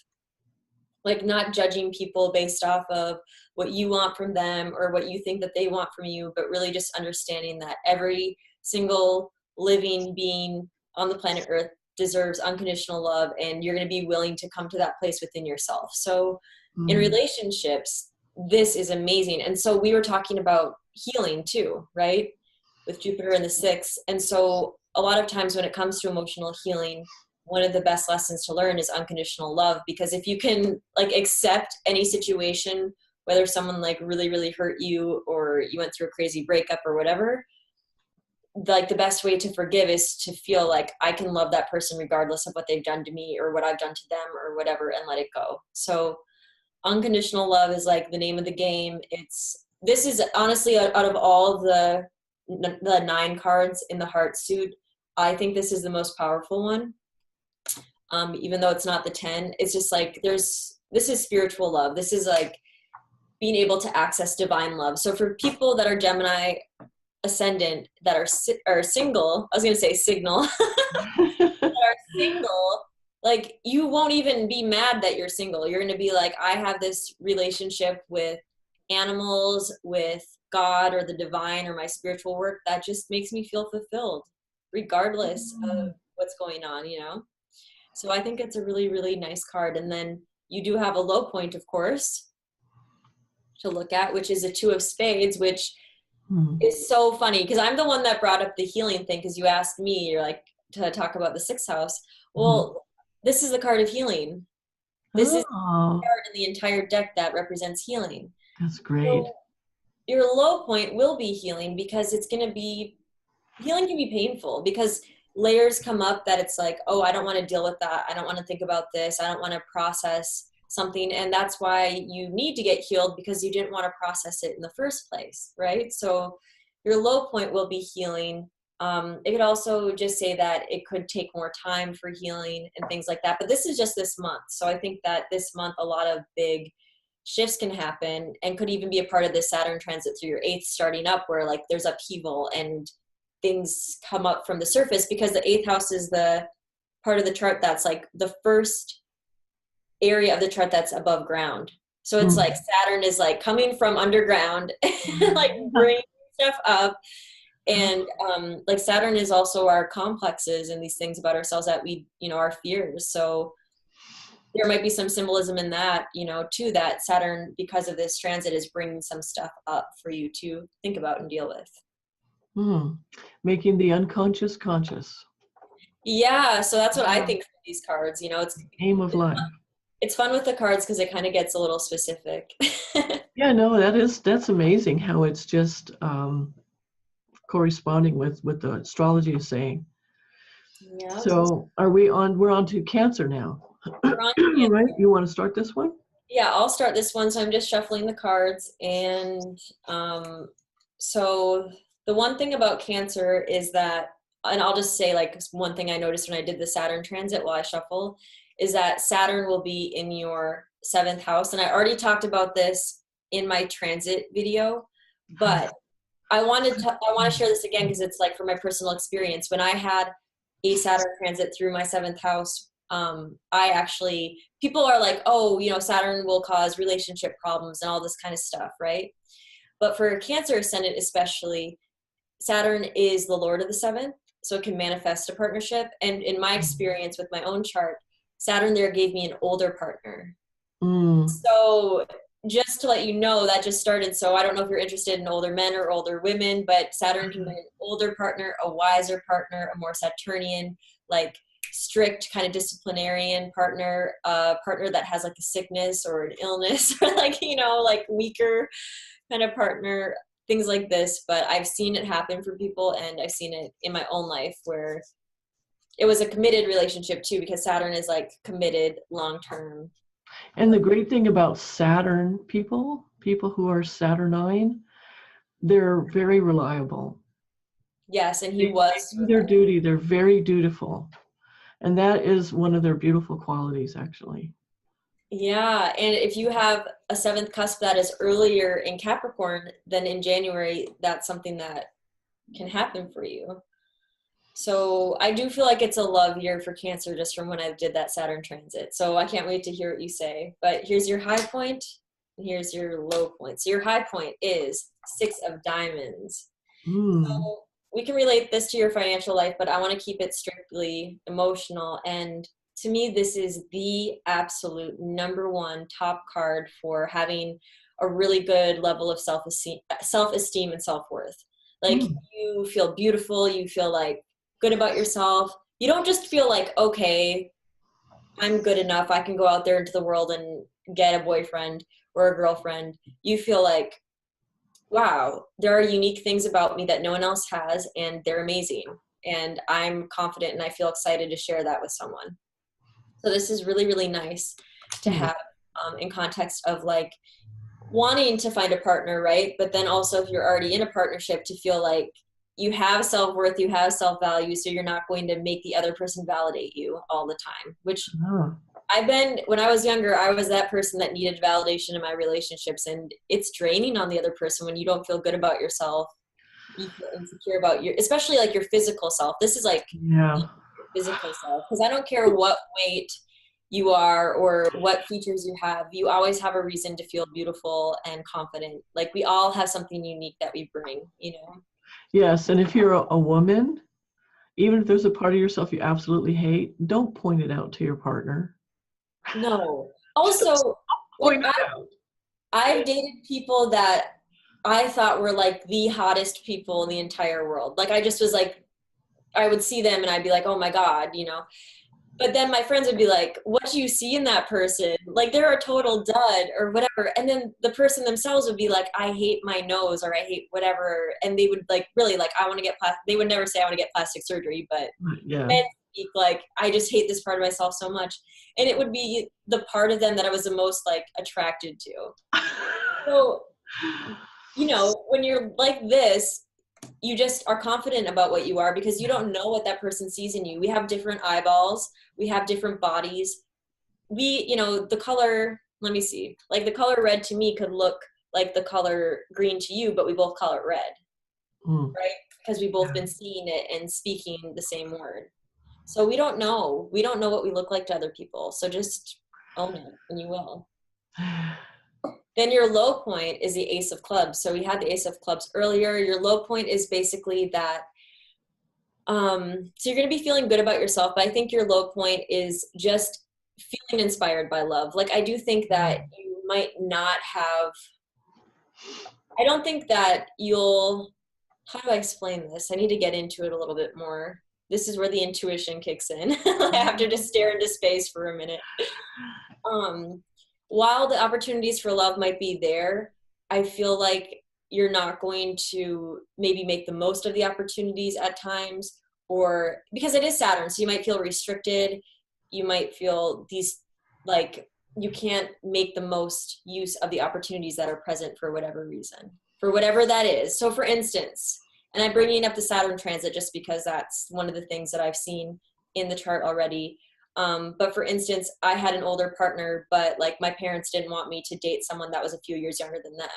[SPEAKER 1] Like not judging people based off of what you want from them or what you think that they want from you, but really just understanding that every single living being on the planet Earth deserves unconditional love, and you're going to be willing to come to that place within yourself. So in relationships, this is amazing. And so we were talking about healing too, right? With Jupiter in the 6th. And so a lot of times when it comes to emotional healing, one of the best lessons to learn is unconditional love, because if you can like accept any situation, whether someone like really, really hurt you or you went through a crazy breakup or whatever, like the best way to forgive is to feel like I can love that person regardless of what they've done to me or what I've done to them or whatever, and let it go. So unconditional love is like the name of the game. This is honestly out of all the 9 cards in the heart suit, I think this is the most powerful one. Even though it's not the 10, it's just like this is spiritual love. This is like being able to access divine love. So for people that are Gemini ascendant that are single, I was going to say signal, that are single, like you won't even be mad that you're single. You're going to be like, I have this relationship with animals, with God or the divine or my spiritual work that just makes me feel fulfilled regardless of what's going on, you know? So I think it's a really, really nice card. And then you do have a low point, of course, to look at, which is a 2 of Spades, which is so funny because I'm the one that brought up the healing thing, because you asked me, you're like, to talk about the 6th house. Well, this is the card of healing. This is
[SPEAKER 2] Oh,
[SPEAKER 1] the card in the entire deck that represents healing.
[SPEAKER 2] that's great.
[SPEAKER 1] So your low point will be healing, because it's going to be, healing can be painful because layers come up that it's like, oh, I don't want to deal with that. I don't want to think about this. I don't want to process something. And that's why you need to get healed, because you didn't want to process it in the first place, right? So your low point will be healing. It could also just say that it could take more time for healing and things like that. But this is just this month. So I think that this month, a lot of big shifts can happen, and could even be a part of this Saturn transit through your 8th starting up, where like there's upheaval and things come up from the surface, because the 8th house is the part of the chart that's like the first area of the chart that's above ground. So it's like Saturn is like coming from underground, like bringing stuff up. And like Saturn is also our complexes and these things about ourselves that we, our fears. So there might be some symbolism in that, too, that Saturn, because of this transit, is bringing some stuff up for you to think about and deal with.
[SPEAKER 2] Making the unconscious conscious.
[SPEAKER 1] Yeah, so that's what I think from these cards. It's
[SPEAKER 2] Aim of life.
[SPEAKER 1] It's fun with the cards because it kind of gets a little specific.
[SPEAKER 2] Yeah, no, that's amazing how it's just corresponding with what the astrology is saying.
[SPEAKER 1] Yeah.
[SPEAKER 2] So we're on to Cancer now.
[SPEAKER 1] We're on to Cancer.
[SPEAKER 2] Right? You want to start this one?
[SPEAKER 1] Yeah, I'll start this one. So I'm just shuffling the cards. And so the one thing about Cancer is that, and I'll just say like one thing I noticed when I did the Saturn transit while I shuffle, is that Saturn will be in your 7th house. And I already talked about this in my transit video, but I want to share this again because it's like from my personal experience. When I had a Saturn transit through my 7th house, people are like, oh, Saturn will cause relationship problems and all this kind of stuff, right? But for Cancer ascendant especially, Saturn is the Lord of the 7th, so it can manifest a partnership. And in my experience with my own chart, Saturn there gave me an older partner. So just to let you know, that just started. So I don't know if you're interested in older men or older women, but Saturn can bring an older partner, a wiser partner, a more Saturnian, like strict kind of disciplinarian partner, a partner that has like a sickness or an illness, or like, like weaker kind of partner, things like this. But I've seen it happen for people, and I've seen it in my own life where it was a committed relationship too, because Saturn is like committed long-term.
[SPEAKER 2] And the great thing about Saturn people who are Saturnine, they're very reliable.
[SPEAKER 1] Yes, and
[SPEAKER 2] they do their duty. They're very dutiful. And that is one of their beautiful qualities, actually.
[SPEAKER 1] Yeah, and if you have a 7th cusp that is earlier in Capricorn than in January, that's something that can happen for you. So I do feel like it's a love year for Cancer just from when I did that Saturn transit. So I can't wait to hear what you say. But here's your high point, and here's your low point. So your high point is 6 of Diamonds. So we can relate this to your financial life, but I want to keep it strictly emotional. And to me, this is the absolute #1 top card for having a really good level of self-esteem and self-worth. Like you feel beautiful, you feel like good about yourself. You don't just feel like, okay, I'm good enough, I can go out there into the world and get a boyfriend or a girlfriend. You feel like, wow, there are unique things about me that no one else has, and they're amazing. And I'm confident and I feel excited to share that with someone. So this is really, really nice to have in context of like wanting to find a partner, right? But then also if you're already in a partnership, to feel like you have self-worth, you have self-value, so you're not going to make the other person validate you all the time, which when I was younger, I was that person that needed validation in my relationships, and it's draining on the other person when you don't feel good about yourself. You feel insecure about especially like your physical self. This is like your physical self, because I don't care what weight you are or what features you have, you always have a reason to feel beautiful and confident. Like we all have something unique that we bring,
[SPEAKER 2] Yes, and if you're a woman, even if there's a part of yourself you absolutely hate, don't point it out to your partner.
[SPEAKER 1] No. Also, I've dated people that I thought were like the hottest people in the entire world. Like I just was like, I would see them and I'd be like, oh my God, But then my friends would be like, what do you see in that person? Like they're a total dud or whatever. And then the person themselves would be like, I hate my nose or I hate whatever. And they would like really like, I want to get plastic. They would never say I want to get plastic surgery, but
[SPEAKER 2] Yeah.
[SPEAKER 1] men speak like, I just hate this part of myself so much. And it would be the part of them that I was the most like attracted to. So, you know, when you're like this, you just are confident about what you are because you don't know what that person sees in you. We have different eyeballs. We have different bodies. You know, the color, let me see, like the color red to me could look like the color green to you, but we both call it red, right? Because we've both been seeing it and speaking the same word. So we don't know. We don't know what we look like to other people. So just own it and you will. Then your low point is the Ace of Clubs. So we had the Ace of Clubs earlier. Your low point is basically that, so you're going to be feeling good about yourself, but I think your low point is just feeling inspired by love. Like, I do think that you might not have, I don't think that you'll, how do I explain this? I need to get into it a little bit more. This is where the intuition kicks in. I have to just stare into space for a minute. While the opportunities for love might be there, I feel like you're not going to maybe make the most of the opportunities at times, or because it is Saturn, so you might feel restricted. You might feel these, like, you can't make the most use of the opportunities that are present for whatever reason, for whatever that is. So for instance, and I'm bringing up the Saturn transit just because that's one of the things that I've seen in the chart already. But for instance, I had an older partner, but like my parents didn't want me to date someone that was a few years younger than them.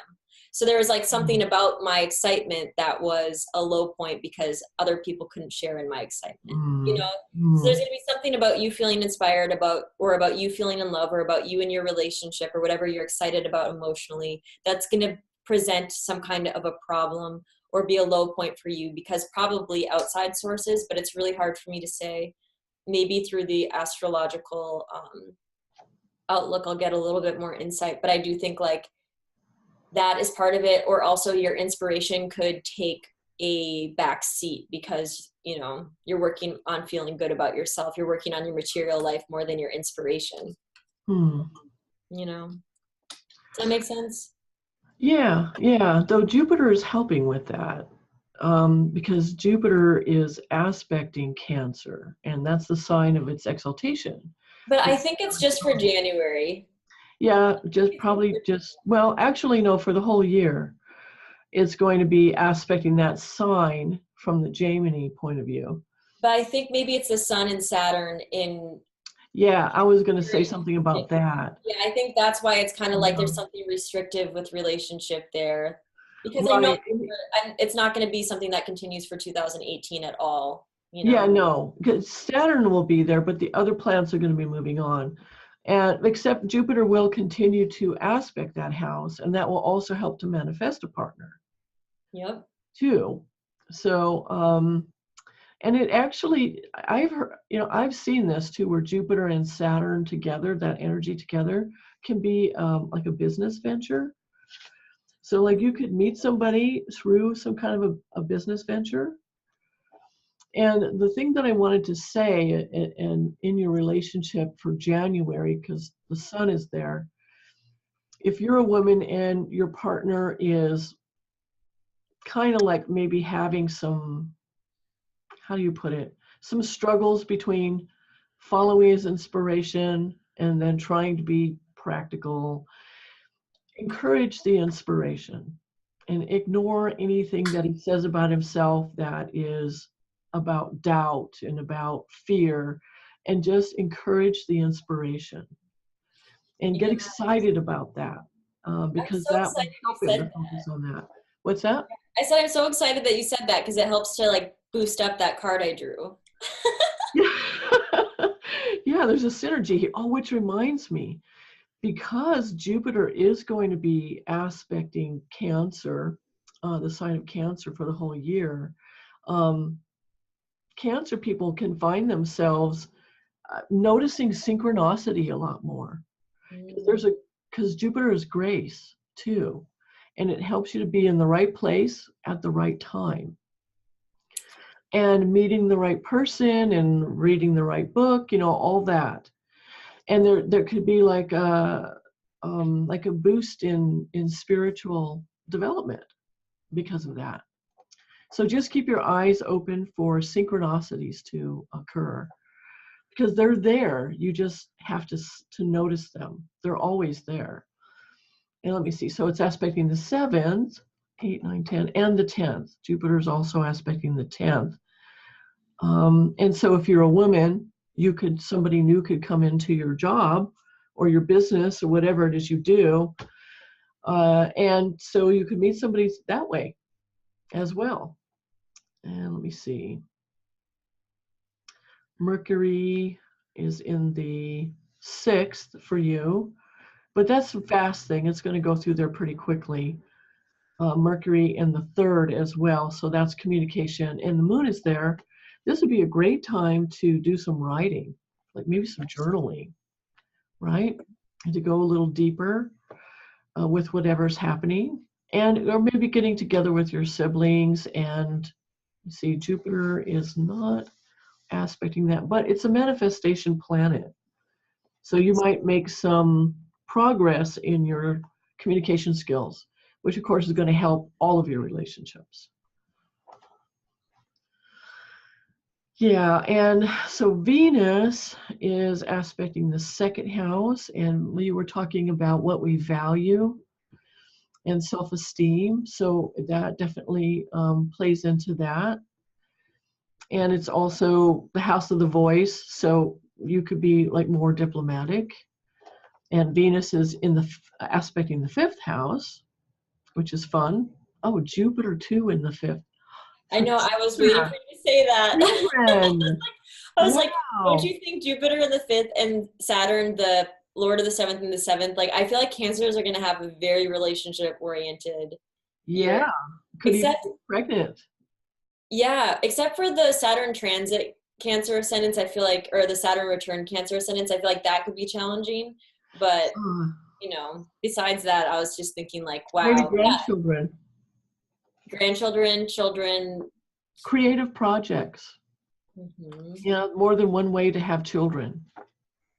[SPEAKER 1] So there was like something about my excitement that was a low point because other people couldn't share in my excitement, you know? So there's going to be something about you feeling inspired about, or about you feeling in love, or about you and your relationship, or whatever you're excited about emotionally, that's going to present some kind of a problem or be a low point for you, because probably outside sources, but it's really hard for me to say. Maybe through the astrological outlook, I'll get a little bit more insight, but I do think like that is part of it. Or also your inspiration could take a back seat because, you know, you're working on feeling good about yourself. You're working on your material life more than your inspiration. You know, does that make sense?
[SPEAKER 2] Yeah. Though Jupiter is helping with that. Because Jupiter is aspecting Cancer, and that's the sign of its exaltation.
[SPEAKER 1] But I think it's just for January.
[SPEAKER 2] Yeah, well, actually, no, for the whole year. It's going to be aspecting that sign from the Jaimini point of view.
[SPEAKER 1] But I think maybe it's the Sun and Saturn in.
[SPEAKER 2] Yeah, I was going to say something about that.
[SPEAKER 1] Yeah, I think that's why it's kind of like there's something restrictive with relationship there. Because
[SPEAKER 2] right.
[SPEAKER 1] I know it's not going to be something that continues for 2018 at all. You know?
[SPEAKER 2] Yeah, no, because Saturn will be there, but the other planets are going to be moving on. And except Jupiter will continue to aspect that house, and that will also help to manifest a partner.
[SPEAKER 1] Yep.
[SPEAKER 2] Too. So, and it actually, I've seen this too, where Jupiter and Saturn together, that energy together, can be like a business venture. So like you could meet somebody through some kind of a business venture. And the thing that I wanted to say, and in your relationship for January, because the sun is there, if you're a woman and your partner is kind of like maybe having some, how do you put it, some struggles between following his inspiration and then trying to be practical, encourage the inspiration and ignore anything that he says about himself that is about doubt and about fear, and just encourage the inspiration and get excited about that, because
[SPEAKER 1] so
[SPEAKER 2] that will help him to
[SPEAKER 1] that.
[SPEAKER 2] focus on that. What's that?
[SPEAKER 1] I said I'm so excited that you said that because it helps to like boost up that card I drew.
[SPEAKER 2] Yeah, there's a synergy here. Oh, which reminds me, because Jupiter is going to be aspecting Cancer, the sign of Cancer for the whole year, Cancer people can find themselves noticing synchronicity a lot more. Because Jupiter is grace too, and it helps you to be in the right place at the right time. and meeting the right person and reading the right book, all that. And there could be like a boost in spiritual development because of that. So just keep your eyes open for synchronicities to occur, because they're there. You just have to notice them. They're always there. And let me see. So it's aspecting the 7th, 8, 9, 10, and the 10th. Jupiter is also aspecting the 10th. And so if you're a woman, somebody new could come into your job or your business or whatever it is you do. And so you could meet somebody that way as well. And let me see. Mercury is in the 6th for you, but that's a fast thing. It's going to go through there pretty quickly. Mercury in the 3rd as well, so that's communication. And the moon is there. This would be a great time to do some writing, like maybe some journaling, right? And to go a little deeper with whatever's happening, or maybe getting together with your siblings. And see, Jupiter is not aspecting that, but it's a manifestation planet. So you might make some progress in your communication skills, which of course is going to help all of your relationships. Yeah, and so Venus is aspecting the 2nd house, and we were talking about what we value and self-esteem. So that definitely plays into that. And it's also the house of the voice, so you could be like more diplomatic. And Venus is aspecting the 5th house, which is fun. Oh, Jupiter too in the 5th.
[SPEAKER 1] I know, I was waiting for you to say that. I was like, don't you think Jupiter in the 5th and Saturn, the Lord of the 7th and the 7th, like I feel like Cancers are going to have a very relationship oriented.
[SPEAKER 2] Yeah, could even be pregnant.
[SPEAKER 1] Yeah, except for the Saturn transit Cancer ascendants, I feel like, or the Saturn return Cancer ascendants, I feel like that could be challenging. But, besides that, I was just thinking like, wow.
[SPEAKER 2] Maybe grandchildren.
[SPEAKER 1] Yeah. Grandchildren, children.
[SPEAKER 2] Creative projects. More than one way to have children.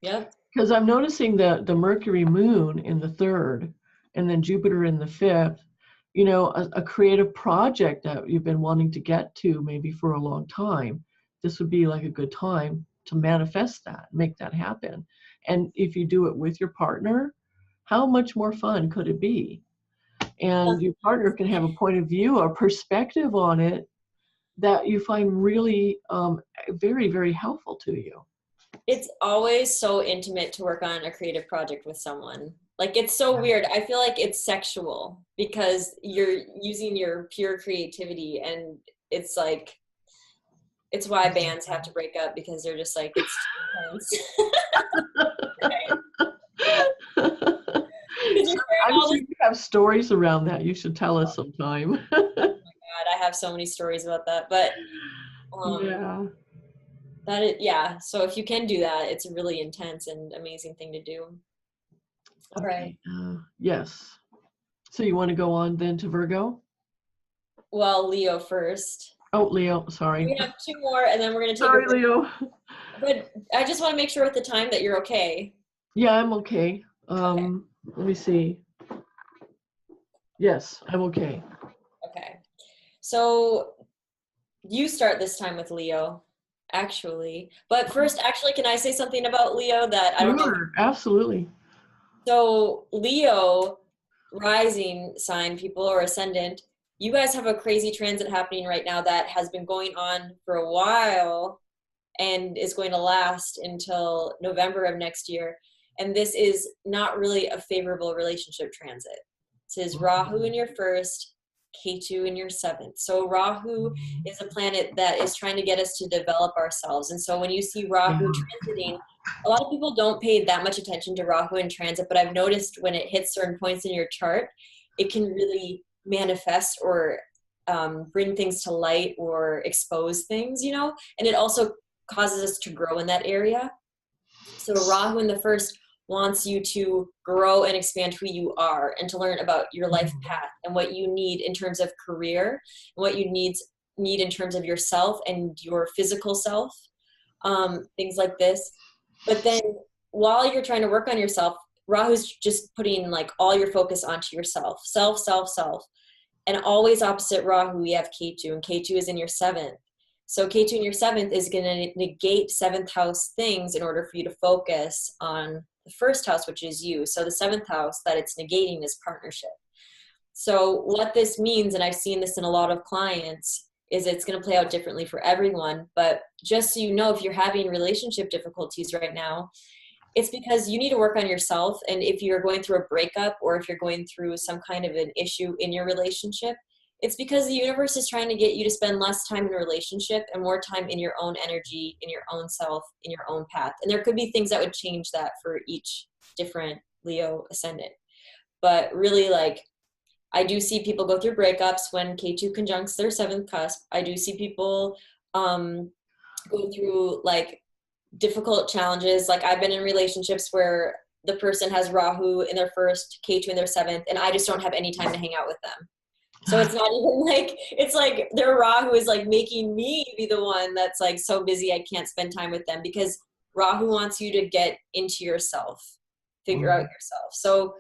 [SPEAKER 1] Yep.
[SPEAKER 2] Because I'm noticing that the Mercury moon in the 3rd and then Jupiter in the 5th, a creative project that you've been wanting to get to maybe for a long time. This would be like a good time to manifest that, make that happen. And if you do it with your partner, how much more fun could it be? And your partner can have a point of view or perspective on it that you find really very, very helpful to you.
[SPEAKER 1] It's always so intimate to work on a creative project with someone. Like, it's so weird. I feel like it's sexual because you're using your pure creativity, and it's like, it's why bands have to break up, because they're just like, it's too intense.
[SPEAKER 2] I'm sure you have stories around that. You should tell us sometime.
[SPEAKER 1] Oh my God, I have so many stories about that. But so if you can do that, it's a really intense and amazing thing to do. All right.
[SPEAKER 2] Yes. So you want to go on then to Virgo?
[SPEAKER 1] Well, Leo first.
[SPEAKER 2] Oh, Leo, sorry.
[SPEAKER 1] We have 2 more, and then we're going to take
[SPEAKER 2] Sorry, Leo.
[SPEAKER 1] But I just want to make sure with the time that you're okay.
[SPEAKER 2] Yeah, I'm okay. Let me see. Yes, I'm okay.
[SPEAKER 1] Okay. So you start this time with Leo, actually. But first, can I say something about Leo that I don't know?
[SPEAKER 2] Absolutely.
[SPEAKER 1] So Leo, rising sign people or ascendant, you guys have a crazy transit happening right now that has been going on for a while and is going to last until November of next year. And this is not really a favorable relationship transit. This is Rahu in your 1st, Ketu in your 7th. So Rahu is a planet that is trying to get us to develop ourselves. And so when you see Rahu transiting, a lot of people don't pay that much attention to Rahu in transit, but I've noticed when it hits certain points in your chart, it can really manifest or bring things to light or expose things, and it also causes us to grow in that area. So Rahu in the 1st wants you to grow and expand who you are and to learn about your life path and what you need in terms of career and what you need need in terms of yourself and your physical self, things like this. But then while you're trying to work on yourself, Rahu's just putting like all your focus onto yourself, self, self, self. And always opposite Rahu, we have Ketu, and Ketu is in your seventh. So Ketu in your seventh is going to negate seventh house things in order for you to focus on the first house, which is you. So the seventh house that it's negating is partnership. So what this means, and I've seen this in a lot of clients, is it's going to play out differently for everyone. But just so you know, if you're having relationship difficulties right now, it's because you need to work on yourself. And if you're going through a breakup, or if you're going through some kind of an issue in your relationship, it's because the universe is trying to get you to spend less time in a relationship and more time in your own energy, in your own self, in your own path. And there could be things that would change that for each different Leo ascendant. But really, like, I do see people go through breakups when K2 conjuncts their seventh cusp. I do see people go through like difficult challenges. Like, I've been in relationships where the person has Rahu in their first, K2 in their seventh, and I just don't have any time to hang out with them. So it's not even like, it's like their Rahu is like making me be the one that's like so busy I can't spend time with them, because Rahu wants you to get into yourself, figure out yourself. So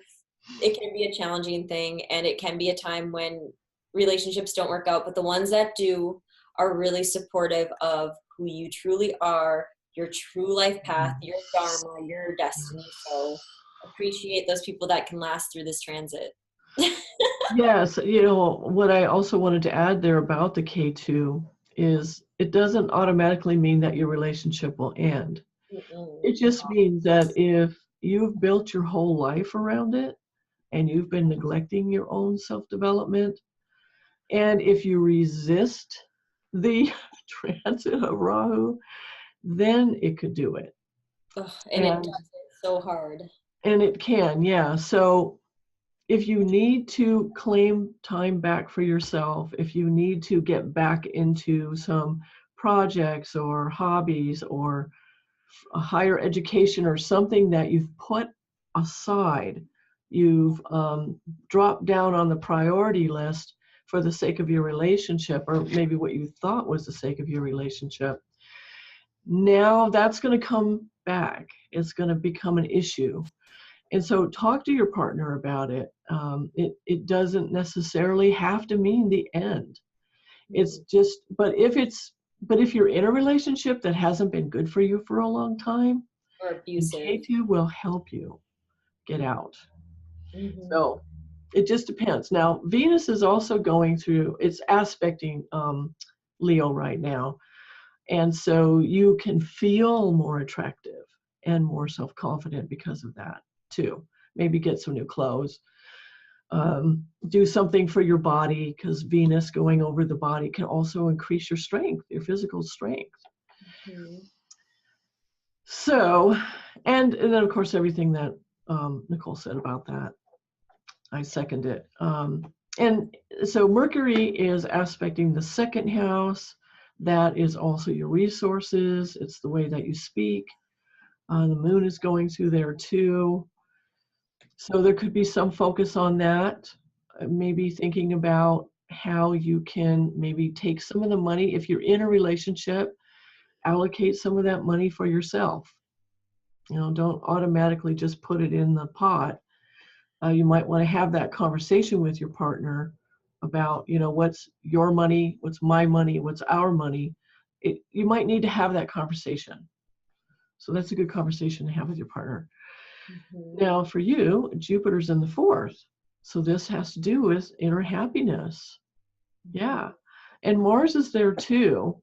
[SPEAKER 1] it can be a challenging thing, and it can be a time when relationships don't work out, but the ones that do are really supportive of who you truly are, your true life path, your dharma, your destiny. So appreciate those people that can last through this transit.
[SPEAKER 2] Yes, what I also wanted to add there about the K2 is it doesn't automatically mean that your relationship will end. It just means that if you've built your whole life around it and you've been neglecting your own self-development, and if you resist the transit of Rahu, then it could do it.
[SPEAKER 1] And it does it so hard.
[SPEAKER 2] And it can, yeah. So if you need to claim time back for yourself, if you need to get back into some projects or hobbies or a higher education or something that you've put aside, you've dropped down on the priority list for the sake of your relationship, or maybe what you thought was the sake of your relationship, now that's going to come back. It's going to become an issue. And so talk to your partner about it. It doesn't necessarily have to mean the end. It's just, but if you're in a relationship that hasn't been good for you for a long time,
[SPEAKER 1] or abusive,
[SPEAKER 2] K2 will help you get out. So it just depends. Now, Venus is also going through, it's aspecting Leo right now. And so you can feel more attractive and more self-confident because of that too. Maybe get some new clothes. Do something for your body, because Venus going over the body can also increase your strength, your physical strength. So, and then of course everything that Nicole said about that, I second it. And so Mercury is aspecting the second house. That is also your resources. It's the way that you speak. The moon is going through there too. So there could be some focus on that. Maybe thinking about how you can maybe take some of the money, if you're in a relationship, allocate some of that money for yourself. Don't automatically just put it in the pot. You might want to have that conversation with your partner about, what's your money, what's my money, what's our money. You might need to have that conversation. So that's a good conversation to have with your partner. Now for you, Jupiter's in the fourth. So this has to do with inner happiness. Yeah. And Mars is there too.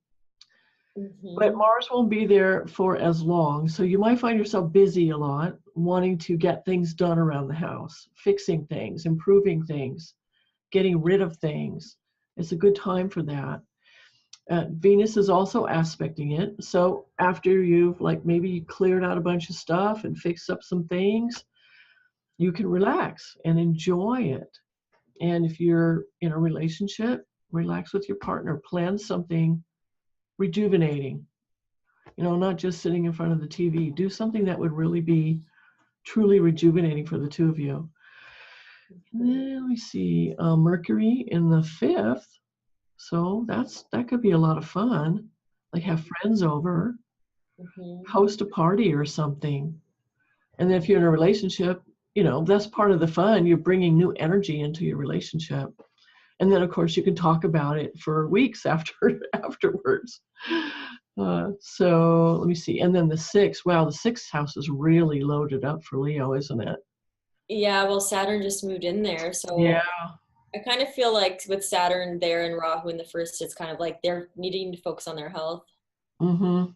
[SPEAKER 2] But Mars won't be there for as long. So you might find yourself busy a lot, wanting to get things done around the house, fixing things, improving things, getting rid of things. It's a good time for that. Venus is also aspecting it. So after you've maybe cleared out a bunch of stuff and fixed up some things, you can relax and enjoy it. And if you're in a relationship, relax with your partner. Plan something rejuvenating. Not just sitting in front of the TV. Do something that would really be truly rejuvenating for the two of you. And then let me see, Mercury in the fifth. So that could be a lot of fun. Like have friends over, host a party or something. And then if you're in a relationship, that's part of the fun. You're bringing new energy into your relationship. And then, of course, you can talk about it for weeks afterwards. So let me see. And then the 6th, wow, the 6th house is really loaded up for Leo, isn't it?
[SPEAKER 1] Yeah, well, Saturn just moved in there. So
[SPEAKER 2] Yeah.
[SPEAKER 1] I kind of feel like with Saturn there and Rahu in the first, it's kind of like they're needing to focus on their health.
[SPEAKER 2] Mm-hmm.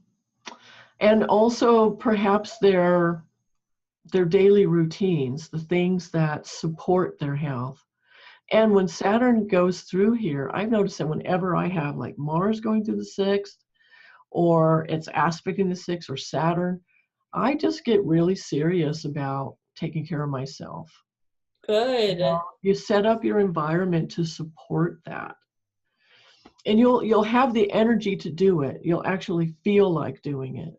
[SPEAKER 2] And also perhaps their daily routines, the things that support their health. And when Saturn goes through here, I've noticed that whenever I have like Mars going through the 6th, or it's aspecting the 6th, or Saturn, I just get really serious about taking care of myself.
[SPEAKER 1] Good.
[SPEAKER 2] You set up your environment to support that. And you'll have the energy to do it. You'll actually feel like doing it.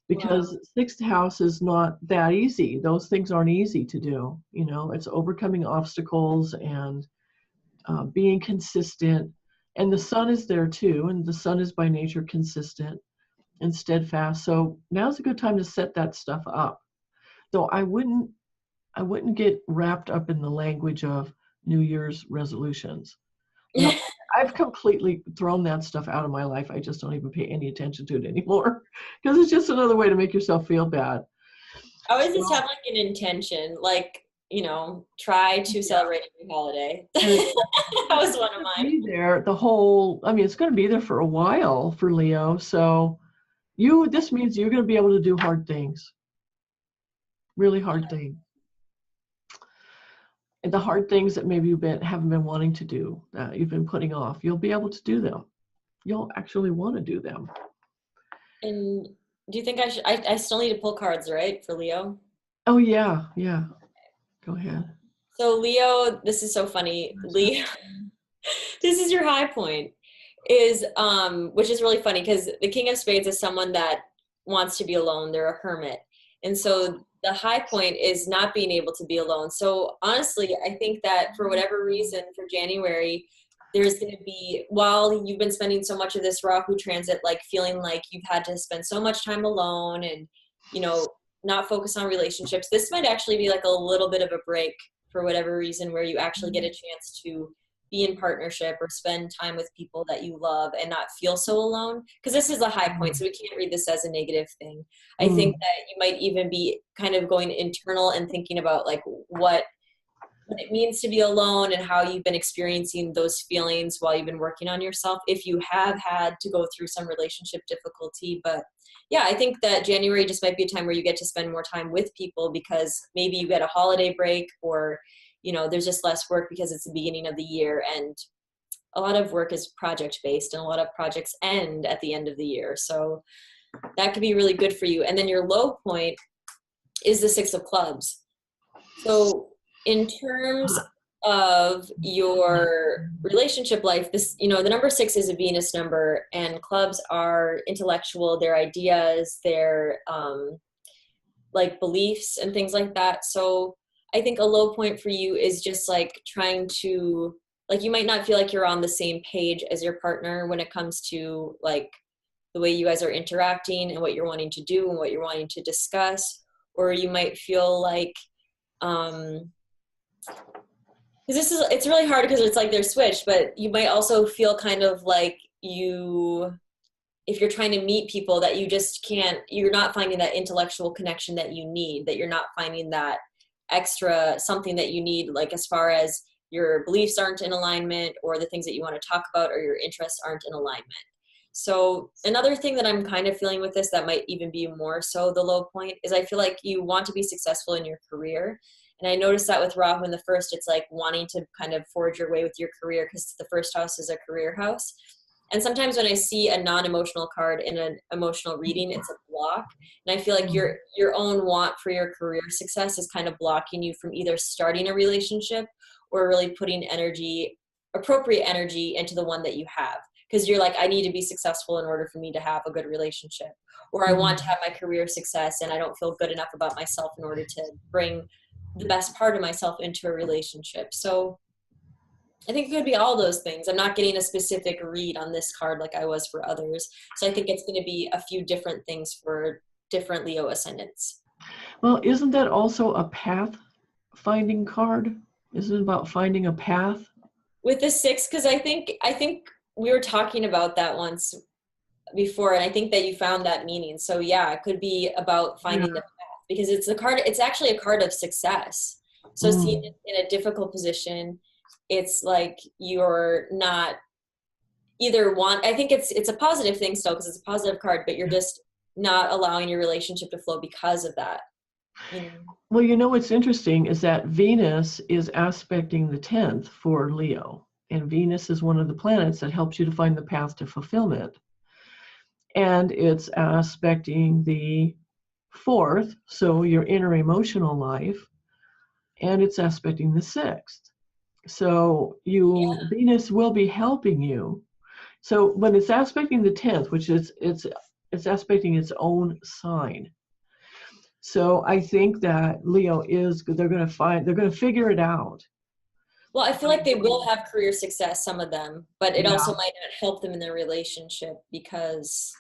[SPEAKER 2] Because wow. 6th house is not that easy. Those things aren't easy to do. It's overcoming obstacles and being consistent. And the sun is there too. And the sun is by nature consistent and steadfast. So now's a good time to set that stuff up. Though I wouldn't get wrapped up in the language of New Year's resolutions. No, I've completely thrown that stuff out of my life. I just don't even pay any attention to it anymore because it's just another way to make yourself feel bad.
[SPEAKER 1] I always just have like an intention, like, try to celebrate every holiday. That was one of mine.
[SPEAKER 2] It's going to be there for a while for Leo. So this means you're going to be able to do hard things, really hard things. And the hard things that maybe haven't been wanting to do, you've been putting off, you'll be able to do them. You'll actually want to do them.
[SPEAKER 1] And do you think I still need to pull cards, right, for Leo?
[SPEAKER 2] Oh, yeah. Go ahead.
[SPEAKER 1] So Leo, this is so funny. Leo, this is your high point, which is really funny because the King of Spades is someone that wants to be alone. They're a hermit. And so the high point is not being able to be alone. So honestly, I think that for whatever reason for January, there's going to be, while you've been spending so much of this Rahu transit, like feeling like you've had to spend so much time alone and, not focus on relationships, this might actually be like a little bit of a break for whatever reason where you actually get a chance to be in partnership or spend time with people that you love and not feel so alone. Because this is a high point, so we can't read this as a negative thing. I think that you might even be kind of going internal and thinking about like what it means to be alone and how you've been experiencing those feelings while you've been working on yourself, if you have had to go through some relationship difficulty. But yeah, I think that January just might be a time where you get to spend more time with people because maybe you get a holiday break or there's just less work because it's the beginning of the year, and a lot of work is project based and a lot of projects end at the end of the year. So that could be really good for you. And then your low point is the 6 of clubs. So in terms of your relationship life, this, the number 6 is a Venus number, and clubs are intellectual, their ideas, their like beliefs and things like that. So I think a low point for you is just like trying to, like, you might not feel like you're on the same page as your partner when it comes to like the way you guys are interacting and what you're wanting to do and what you're wanting to discuss. Or you might feel like, because it's really hard because it's like they're switched, but you might also feel kind of like if you're trying to meet people that you're not finding that intellectual connection that you need, that you're not finding that extra something that you need, like as far as your beliefs aren't in alignment or the things that you want to talk about or your interests aren't in alignment. So another thing that I'm kind of feeling with this that might even be more so the low point is I feel like you want to be successful in your career. And I noticed that with Rahu in the first, it's like wanting to kind of forge your way with your career because the first house is a career house. And sometimes when I see a non-emotional card in an emotional reading, it's a block. And I feel like your own want for your career success is kind of blocking you from either starting a relationship or really putting appropriate energy into the one that you have. Because you're like, I need to be successful in order for me to have a good relationship. Or I want to have my career success and I don't feel good enough about myself in order to bring the best part of myself into a relationship. So I think it could be all those things. I'm not getting a specific read on this card like I was for others. So I think it's going to be a few different things for different Leo ascendants.
[SPEAKER 2] Well, isn't that also a path finding card? Isn't it about finding a path?
[SPEAKER 1] With the 6, because I think we were talking about that once before, and I think that you found that meaning. So yeah, it could be about finding the path, because it's the card. It's actually a card of success. So seeing it in a difficult position, it's like you're not I think it's a positive thing still, because it's a positive card, but you're just not allowing your relationship to flow because of that. You know?
[SPEAKER 2] Well, you know what's interesting is that Venus is aspecting the 10th for Leo, and Venus is one of the planets that helps you to find the path to fulfillment. And it's aspecting the 4th, so your inner emotional life, and it's aspecting the 6th. So Venus will be helping you. So when it's aspecting the 10th, which is it's aspecting its own sign. So I think that Leo they're going to figure it out.
[SPEAKER 1] Well, I feel like they will have career success, some of them, but it also might not help them in their relationship because,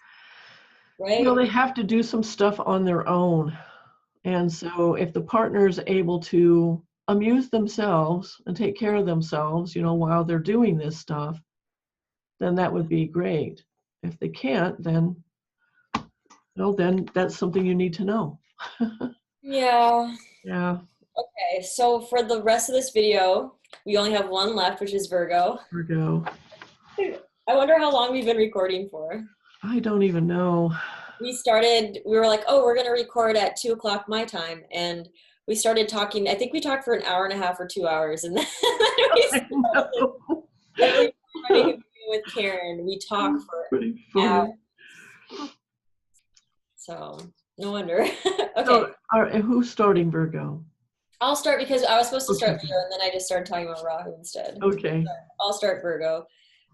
[SPEAKER 1] right?
[SPEAKER 2] Well, they have to do some stuff on their own. And so if the partner is able to amuse themselves and take care of themselves, while they're doing this stuff, then that would be great. If they can't, then that's something you need to know.
[SPEAKER 1] Yeah.
[SPEAKER 2] Yeah.
[SPEAKER 1] Okay, so for the rest of this video, we only have one left, which is Virgo.
[SPEAKER 2] Virgo.
[SPEAKER 1] I wonder how long we've been recording for.
[SPEAKER 2] I don't even know.
[SPEAKER 1] We were like, oh, we're going to record at 2 o'clock my time. And we started talking. I think we talked for an hour and a half or 2 hours. And then every time with Karen, we talk for hours. So no wonder. Okay.
[SPEAKER 2] So, who's starting Virgo?
[SPEAKER 1] I'll start because I was supposed to start Leo, and then I just started talking about Rahu instead.
[SPEAKER 2] Okay.
[SPEAKER 1] So I'll start Virgo.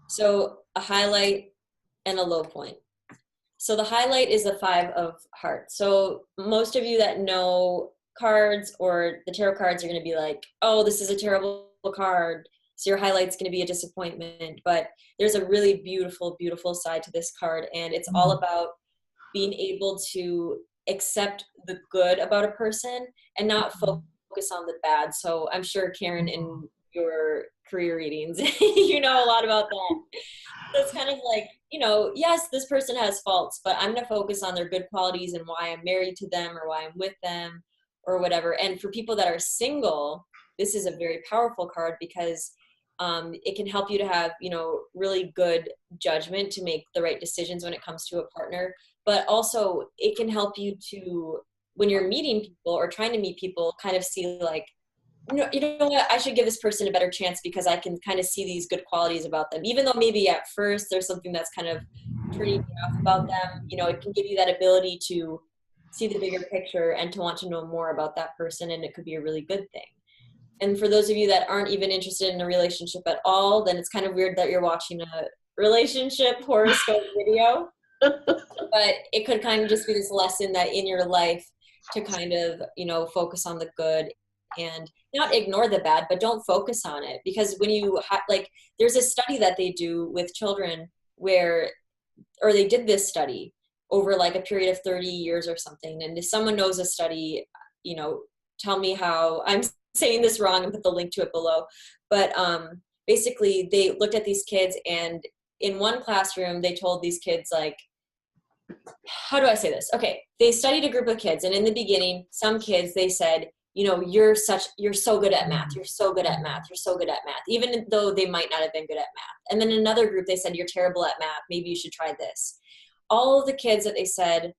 [SPEAKER 1] So a highlight and a low point. So the highlight is the 5 of Hearts. So most of you that know cards or the tarot cards are going to be like, oh, this is a terrible card. So your highlight's going to be a disappointment. But there's a really beautiful, beautiful side to this card. And it's all about being able to accept the good about a person and not focus on the bad. So I'm sure, Karen, in your career readings, you know a lot about that. So it's kind of like, yes, this person has faults, but I'm going to focus on their good qualities and why I'm married to them or why I'm with them or whatever. And for people that are single, this is a very powerful card because it can help you to have, really good judgment to make the right decisions when it comes to a partner. But also it can help you to, when you're meeting people or trying to meet people, kind of see like, you know what, I should give this person a better chance because I can kind of see these good qualities about them. Even though maybe at first there's something that's kind of turning me off about them, it can give you that ability to see the bigger picture and to want to know more about that person, and it could be a really good thing. And for those of you that aren't even interested in a relationship at all, then it's kind of weird that you're watching a relationship horoscope video. But it could kind of just be this lesson that in your life to kind of, focus on the good and not ignore the bad, but don't focus on it. Because when you there's a study that they do with children or they did this study over like a period of 30 years or something. And if someone knows a study, tell me how I'm saying this wrong and put the link to it below. But basically they looked at these kids, and in one classroom, they told these kids, like, how do I say this? Okay. They studied a group of kids, and in the beginning, some kids, they said, you're so good at math. You're so good at math. You're so good at math, even though they might not have been good at math. And then another group, they said, you're terrible at math. Maybe you should try this. All of the kids that they said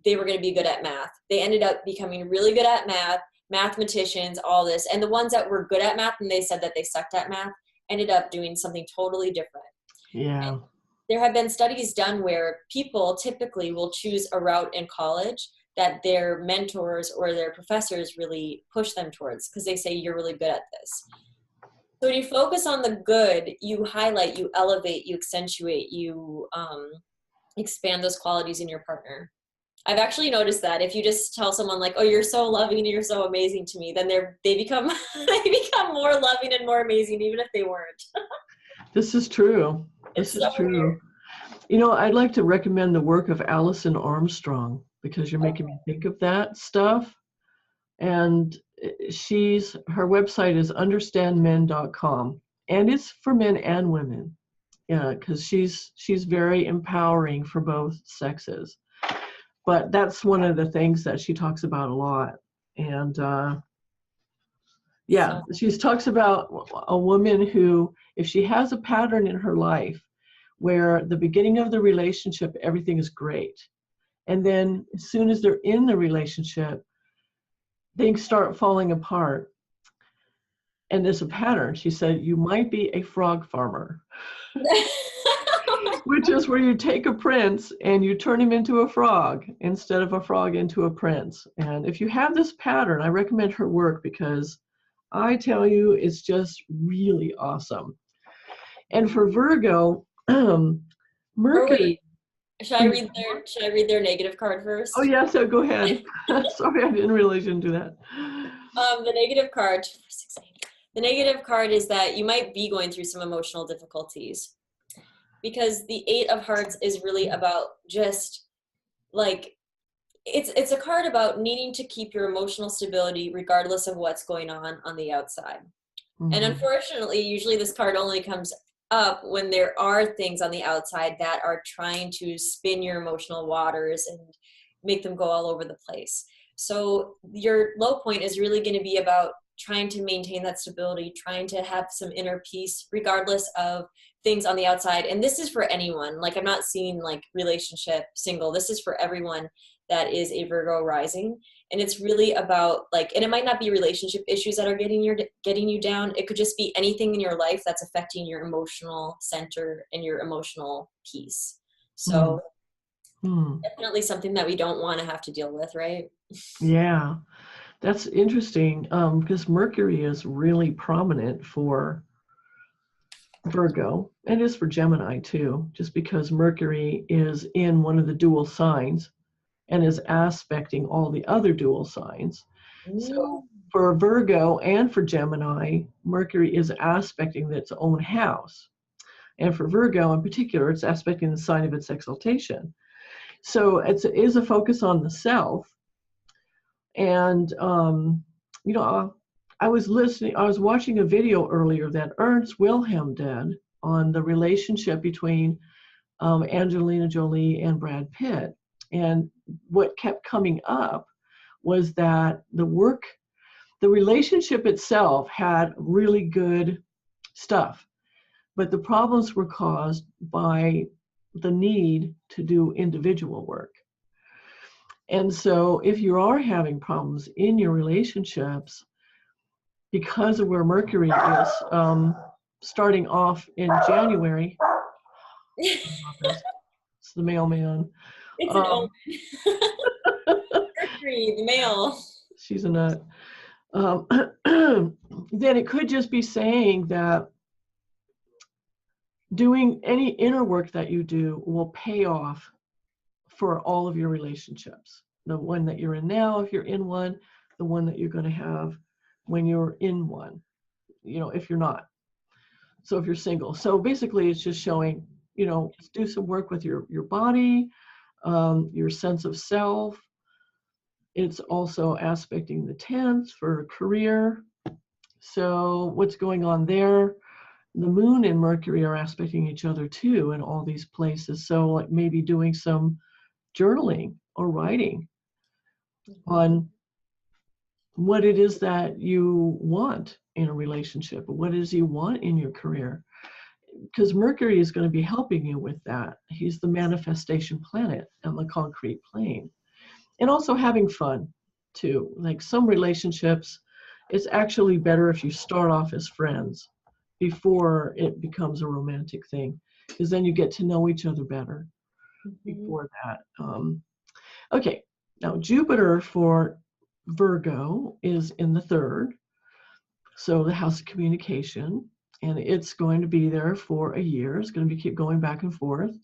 [SPEAKER 1] they were going to be good at math, they ended up becoming really good at math, mathematicians, all this. And the ones that were good at math and they said that they sucked at math ended up doing something totally different.
[SPEAKER 2] Yeah.
[SPEAKER 1] And there have been studies done where people typically will choose a route in college that their mentors or their professors really push them towards because they say you're really good at this. So when you focus on the good, you highlight, you elevate, you accentuate, you expand those qualities in your partner. I've actually noticed that if you just tell someone like, oh, you're so loving and you're so amazing to me, then they become they become more loving and more amazing, even if they weren't.
[SPEAKER 2] This is true. This is
[SPEAKER 1] So
[SPEAKER 2] true.
[SPEAKER 1] weird.
[SPEAKER 2] You know, I'd like to recommend the work of Alison Armstrong, because you're making me think of that stuff. And her website is understandmen.com, and it's for men and women. Yeah, because she's very empowering for both sexes. But that's one of the things that she talks about a lot. And yeah, she talks about a woman who, if she has a pattern in her life where the beginning of the relationship, everything is great. And then as soon as they're in the relationship, things start falling apart. And there's a pattern. She said, you might be a frog farmer. Which is where you take a prince and you turn him into a frog instead of a frog into a prince. And if you have this pattern, I recommend her work, because I tell you, it's just really awesome. And for Virgo, Mercury.
[SPEAKER 1] Should I read their negative card first?
[SPEAKER 2] Oh yeah, so go ahead. Sorry, I didn't realize you didn't do that.
[SPEAKER 1] The negative card. The negative card is that you might be going through some emotional difficulties, because the 8 of Hearts is really about just like, it's a card about needing to keep your emotional stability regardless of what's going on the outside. Mm-hmm. And unfortunately, usually this card only comes up when there are things on the outside that are trying to spin your emotional waters and make them go all over the place. So your low point is really going to be about trying to maintain that stability, trying to have some inner peace regardless of things on the outside. And this is for anyone. Like, I'm not seeing like relationship, single. This is for everyone that is a Virgo rising. And it's really about like, and it might not be relationship issues that are getting you down. It could just be anything in your life that's affecting your emotional center and your emotional peace. So definitely something that we don't want to have to deal with, right?
[SPEAKER 2] Yeah, that's interesting, because Mercury is really prominent for Virgo, and is for Gemini too, just because Mercury is in one of the dual signs and is aspecting all the other dual signs. So for Virgo and for Gemini, Mercury is aspecting its own house. And for Virgo in particular, it's aspecting the sign of its exaltation. So it is a focus on the self. And, you know, I was watching a video earlier that Ernst Wilhelm did on the relationship between Angelina Jolie and Brad Pitt. And what kept coming up was that the relationship itself had really good stuff, but the problems were caused by the need to do individual work. And so if you are having problems in your relationships because of where Mercury is starting off in January, it's the mailman.
[SPEAKER 1] It's an omen. Mercury, the mail.
[SPEAKER 2] She's a nut. Then it could just be saying that doing any inner work that you do will pay off for all of your relationships. The one that you're in now, if you're in one, the one that you're going to have when you're in one, you know, if you're not. So if you're single. So basically it's just showing, you know, do some work with your body, your sense of self. It's also aspecting the 10th for career. So what's going on there? The moon and Mercury are aspecting each other too in all these places. So like maybe doing some journaling or writing on what it is that you want in a relationship, what it is you want in your career. Because Mercury is going to be helping you with that. He's the manifestation planet on the concrete plane. And also having fun too. Like some relationships, it's actually better if you start off as friends before it becomes a romantic thing, because then you get to know each other better before that. Okay, now Jupiter for Virgo is in the 3rd, so the house of communication, and it's going to be there for a year. It's going to keep going back and forth.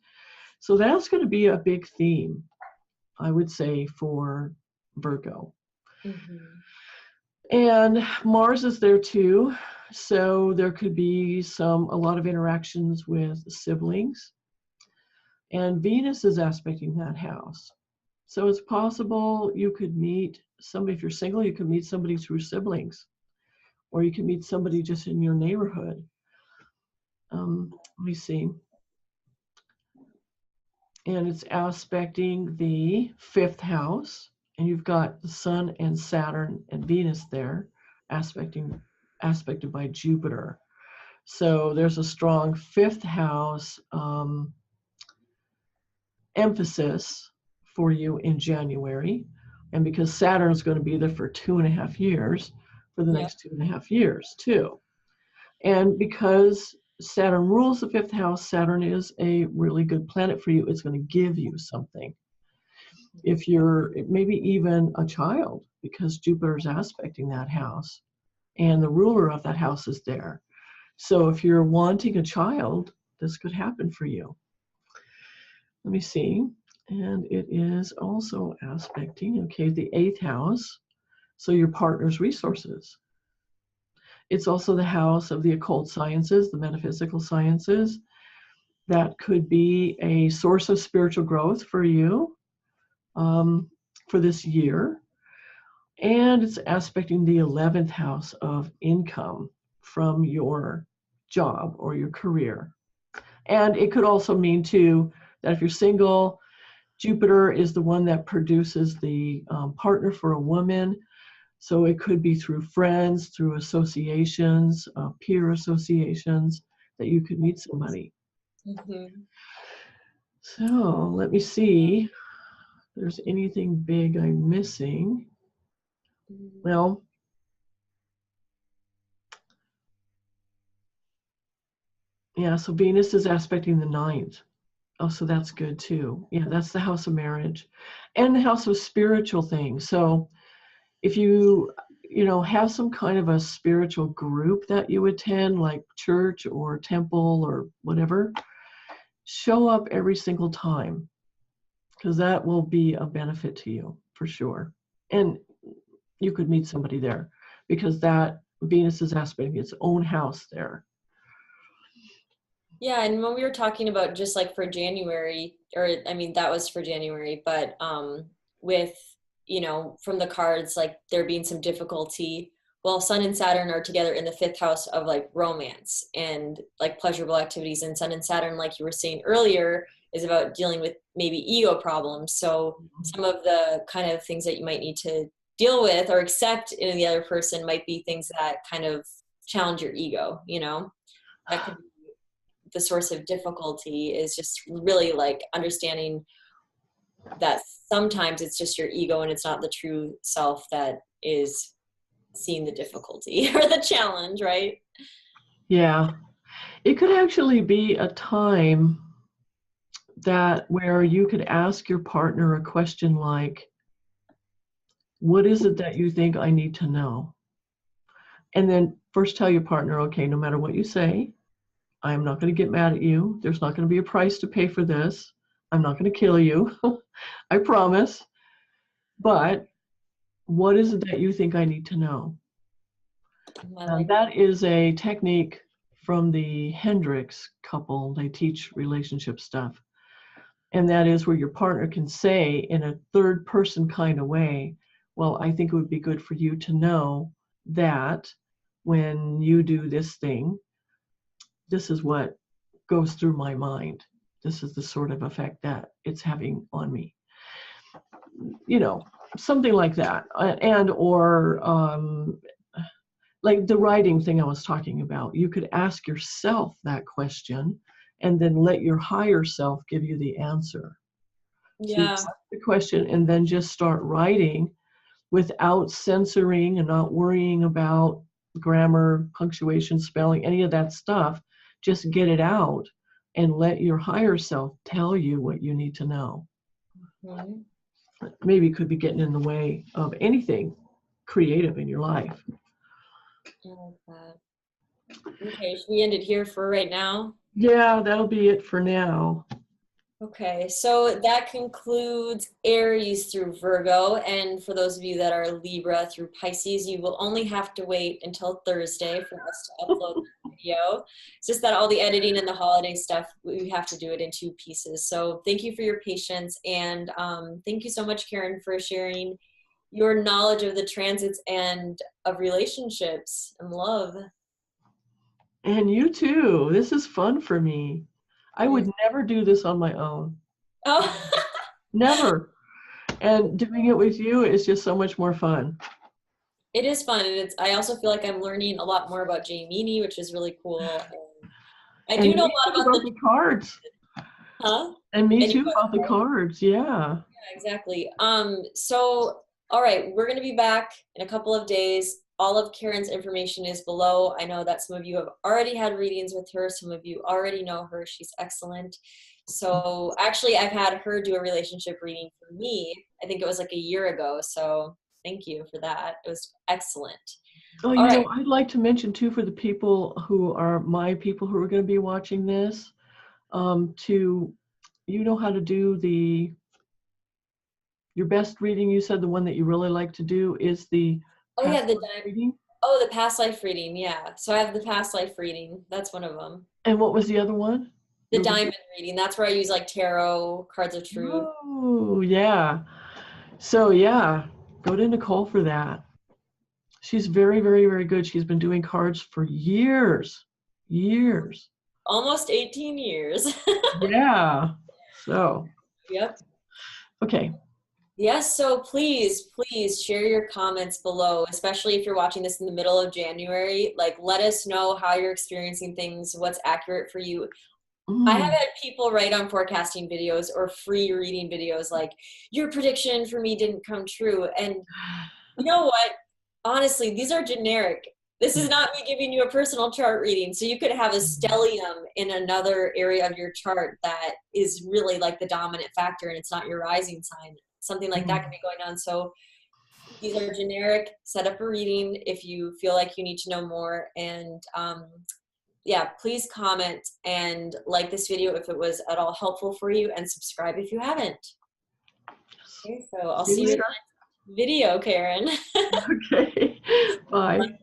[SPEAKER 2] So that's going to be a big theme I would say, for Virgo.
[SPEAKER 1] Mm-hmm.
[SPEAKER 2] And Mars is there too. So there could be a lot of interactions with siblings. And Venus is aspecting that house. So it's possible you could meet somebody, if you're single, you could meet somebody through siblings, or you can meet somebody just in your neighborhood. Let me see. And it's aspecting the 5th house, and you've got the Sun and Saturn and Venus there, aspected by Jupiter. So there's a strong 5th house emphasis for you in January. And because Saturn's going to be there for 2.5 years, for the next 2.5 years too. And because Saturn rules the 5th house, Saturn is a really good planet for you. It's going to give you something. If you're maybe even a child, because Jupiter's aspecting that house and the ruler of that house is there. So if you're wanting a child, this could happen for you. Let me see. And it is also aspecting, okay, the 8th house. So your partner's resources. It's also the house of the occult sciences, the metaphysical sciences. That could be a source of spiritual growth for you for this year. And it's aspecting the 11th house of income from your job or your career. And it could also mean too that if you're single, Jupiter is the one that produces the partner for a woman. So it could be through friends, through associations, peer associations, that you could meet somebody.
[SPEAKER 1] Mm-hmm.
[SPEAKER 2] So let me see if there's anything big I'm missing. Well, yeah, so Venus is aspecting the 9th. Oh, so that's good too. Yeah, that's the house of marriage and the house of spiritual things. So if you have some kind of a spiritual group that you attend, like church or temple or whatever, show up every single time, because that will be a benefit to you for sure. And you could meet somebody there, because that Venus is aspecting its own house there.
[SPEAKER 1] Yeah, and when we were talking about just like for January, or I mean that was for January, but with from the cards like there being some difficulty. Well, Sun and Saturn are together in the 5th house of like romance and like pleasurable activities, and Sun and Saturn, like you were saying earlier, is about dealing with maybe ego problems. So some of the kind of things that you might need to deal with or accept in the other person might be things that kind of challenge your ego, that could be the source of difficulty, is just really like understanding that sometimes it's just your ego and it's not the true self that is seeing the difficulty or the challenge, right?
[SPEAKER 2] Yeah, it could actually be a time that where you could ask your partner a question like, what is it that you think I need to know? And then first tell your partner, okay, no matter what you say, I'm not going to get mad at you. There's not going to be a price to pay for this. I'm not going to kill you. I promise. But what is it that you think I need to know? That is a technique from the Hendricks couple. They teach relationship stuff. And that is where your partner can say in a third person kind of way, well, I think it would be good for you to know that when you do this thing, this is what goes through my mind. This is the sort of effect that it's having on me. Something like that. Or like the writing thing I was talking about. You could ask yourself that question and then let your higher self give you the answer.
[SPEAKER 1] Yeah.
[SPEAKER 2] So the question and then just start writing without censoring and not worrying about grammar, punctuation, spelling, any of that stuff. Just get it out and let your higher self tell you what you need to know.
[SPEAKER 1] Mm-hmm.
[SPEAKER 2] Maybe it could be getting in the way of anything creative in your life.
[SPEAKER 1] I like that. Okay, should we end it here for right now?
[SPEAKER 2] Yeah, that'll be it for now.
[SPEAKER 1] Okay, so that concludes Aries through Virgo. And for those of you that are Libra through Pisces, you will only have to wait until Thursday for us to upload the video. It's just that all the editing and the holiday stuff, we have to do it in 2 pieces. So thank you for your patience. And thank you so much, Karen, for sharing your knowledge of the transits and of relationships and love.
[SPEAKER 2] And you too. This is fun for me. I would never do this on my own.
[SPEAKER 1] Oh.
[SPEAKER 2] Never. And doing it with you is just so much more fun.
[SPEAKER 1] It is fun, and I also feel like I'm learning a lot more about Jaimini, which is really cool. And I do know a lot about
[SPEAKER 2] the cards.
[SPEAKER 1] Huh?
[SPEAKER 2] And me too about the cards. Yeah.
[SPEAKER 1] Yeah, exactly. So all right, we're going to be back in a couple of days. All of Karen's information is below. I know that some of you have already had readings with her. Some of you already know her. She's excellent. So actually, I've had her do a relationship reading for me. I think it was like a year ago. So thank you for that. It was excellent.
[SPEAKER 2] Oh, you know, I'd like to mention too, for the people who are my people who are going to be watching this, you know how to do your best reading. You said the one that you really like to do is the past life reading.
[SPEAKER 1] Oh, the past life reading. Yeah. So I have the past life reading. That's one of them.
[SPEAKER 2] And what was the other one?
[SPEAKER 1] The diamond reading. That's where I use like tarot, cards of truth.
[SPEAKER 2] Oh, yeah. So yeah, go to Nicole for that. She's very, very, very good. She's been doing cards for years.
[SPEAKER 1] Almost 18 years.
[SPEAKER 2] Yeah. So.
[SPEAKER 1] Yep.
[SPEAKER 2] Okay.
[SPEAKER 1] Yes, so please share your comments below, especially if you're watching this in the middle of January. Like, let us know how you're experiencing things, what's accurate for you. I have had people write on forecasting videos or free reading videos like, your prediction for me didn't come true. And you know what? Honestly, these are generic. This is not me giving you a personal chart reading. So you could have a stellium in another area of your chart that is really like the dominant factor and it's not your rising sign. Something like that can be going on. So these are generic. Set up a reading if you feel like you need to know more. And yeah, please comment and like this video if it was at all helpful for you, and subscribe if you haven't. Okay, so I'll see you in the next video, Karen.
[SPEAKER 2] Okay, bye.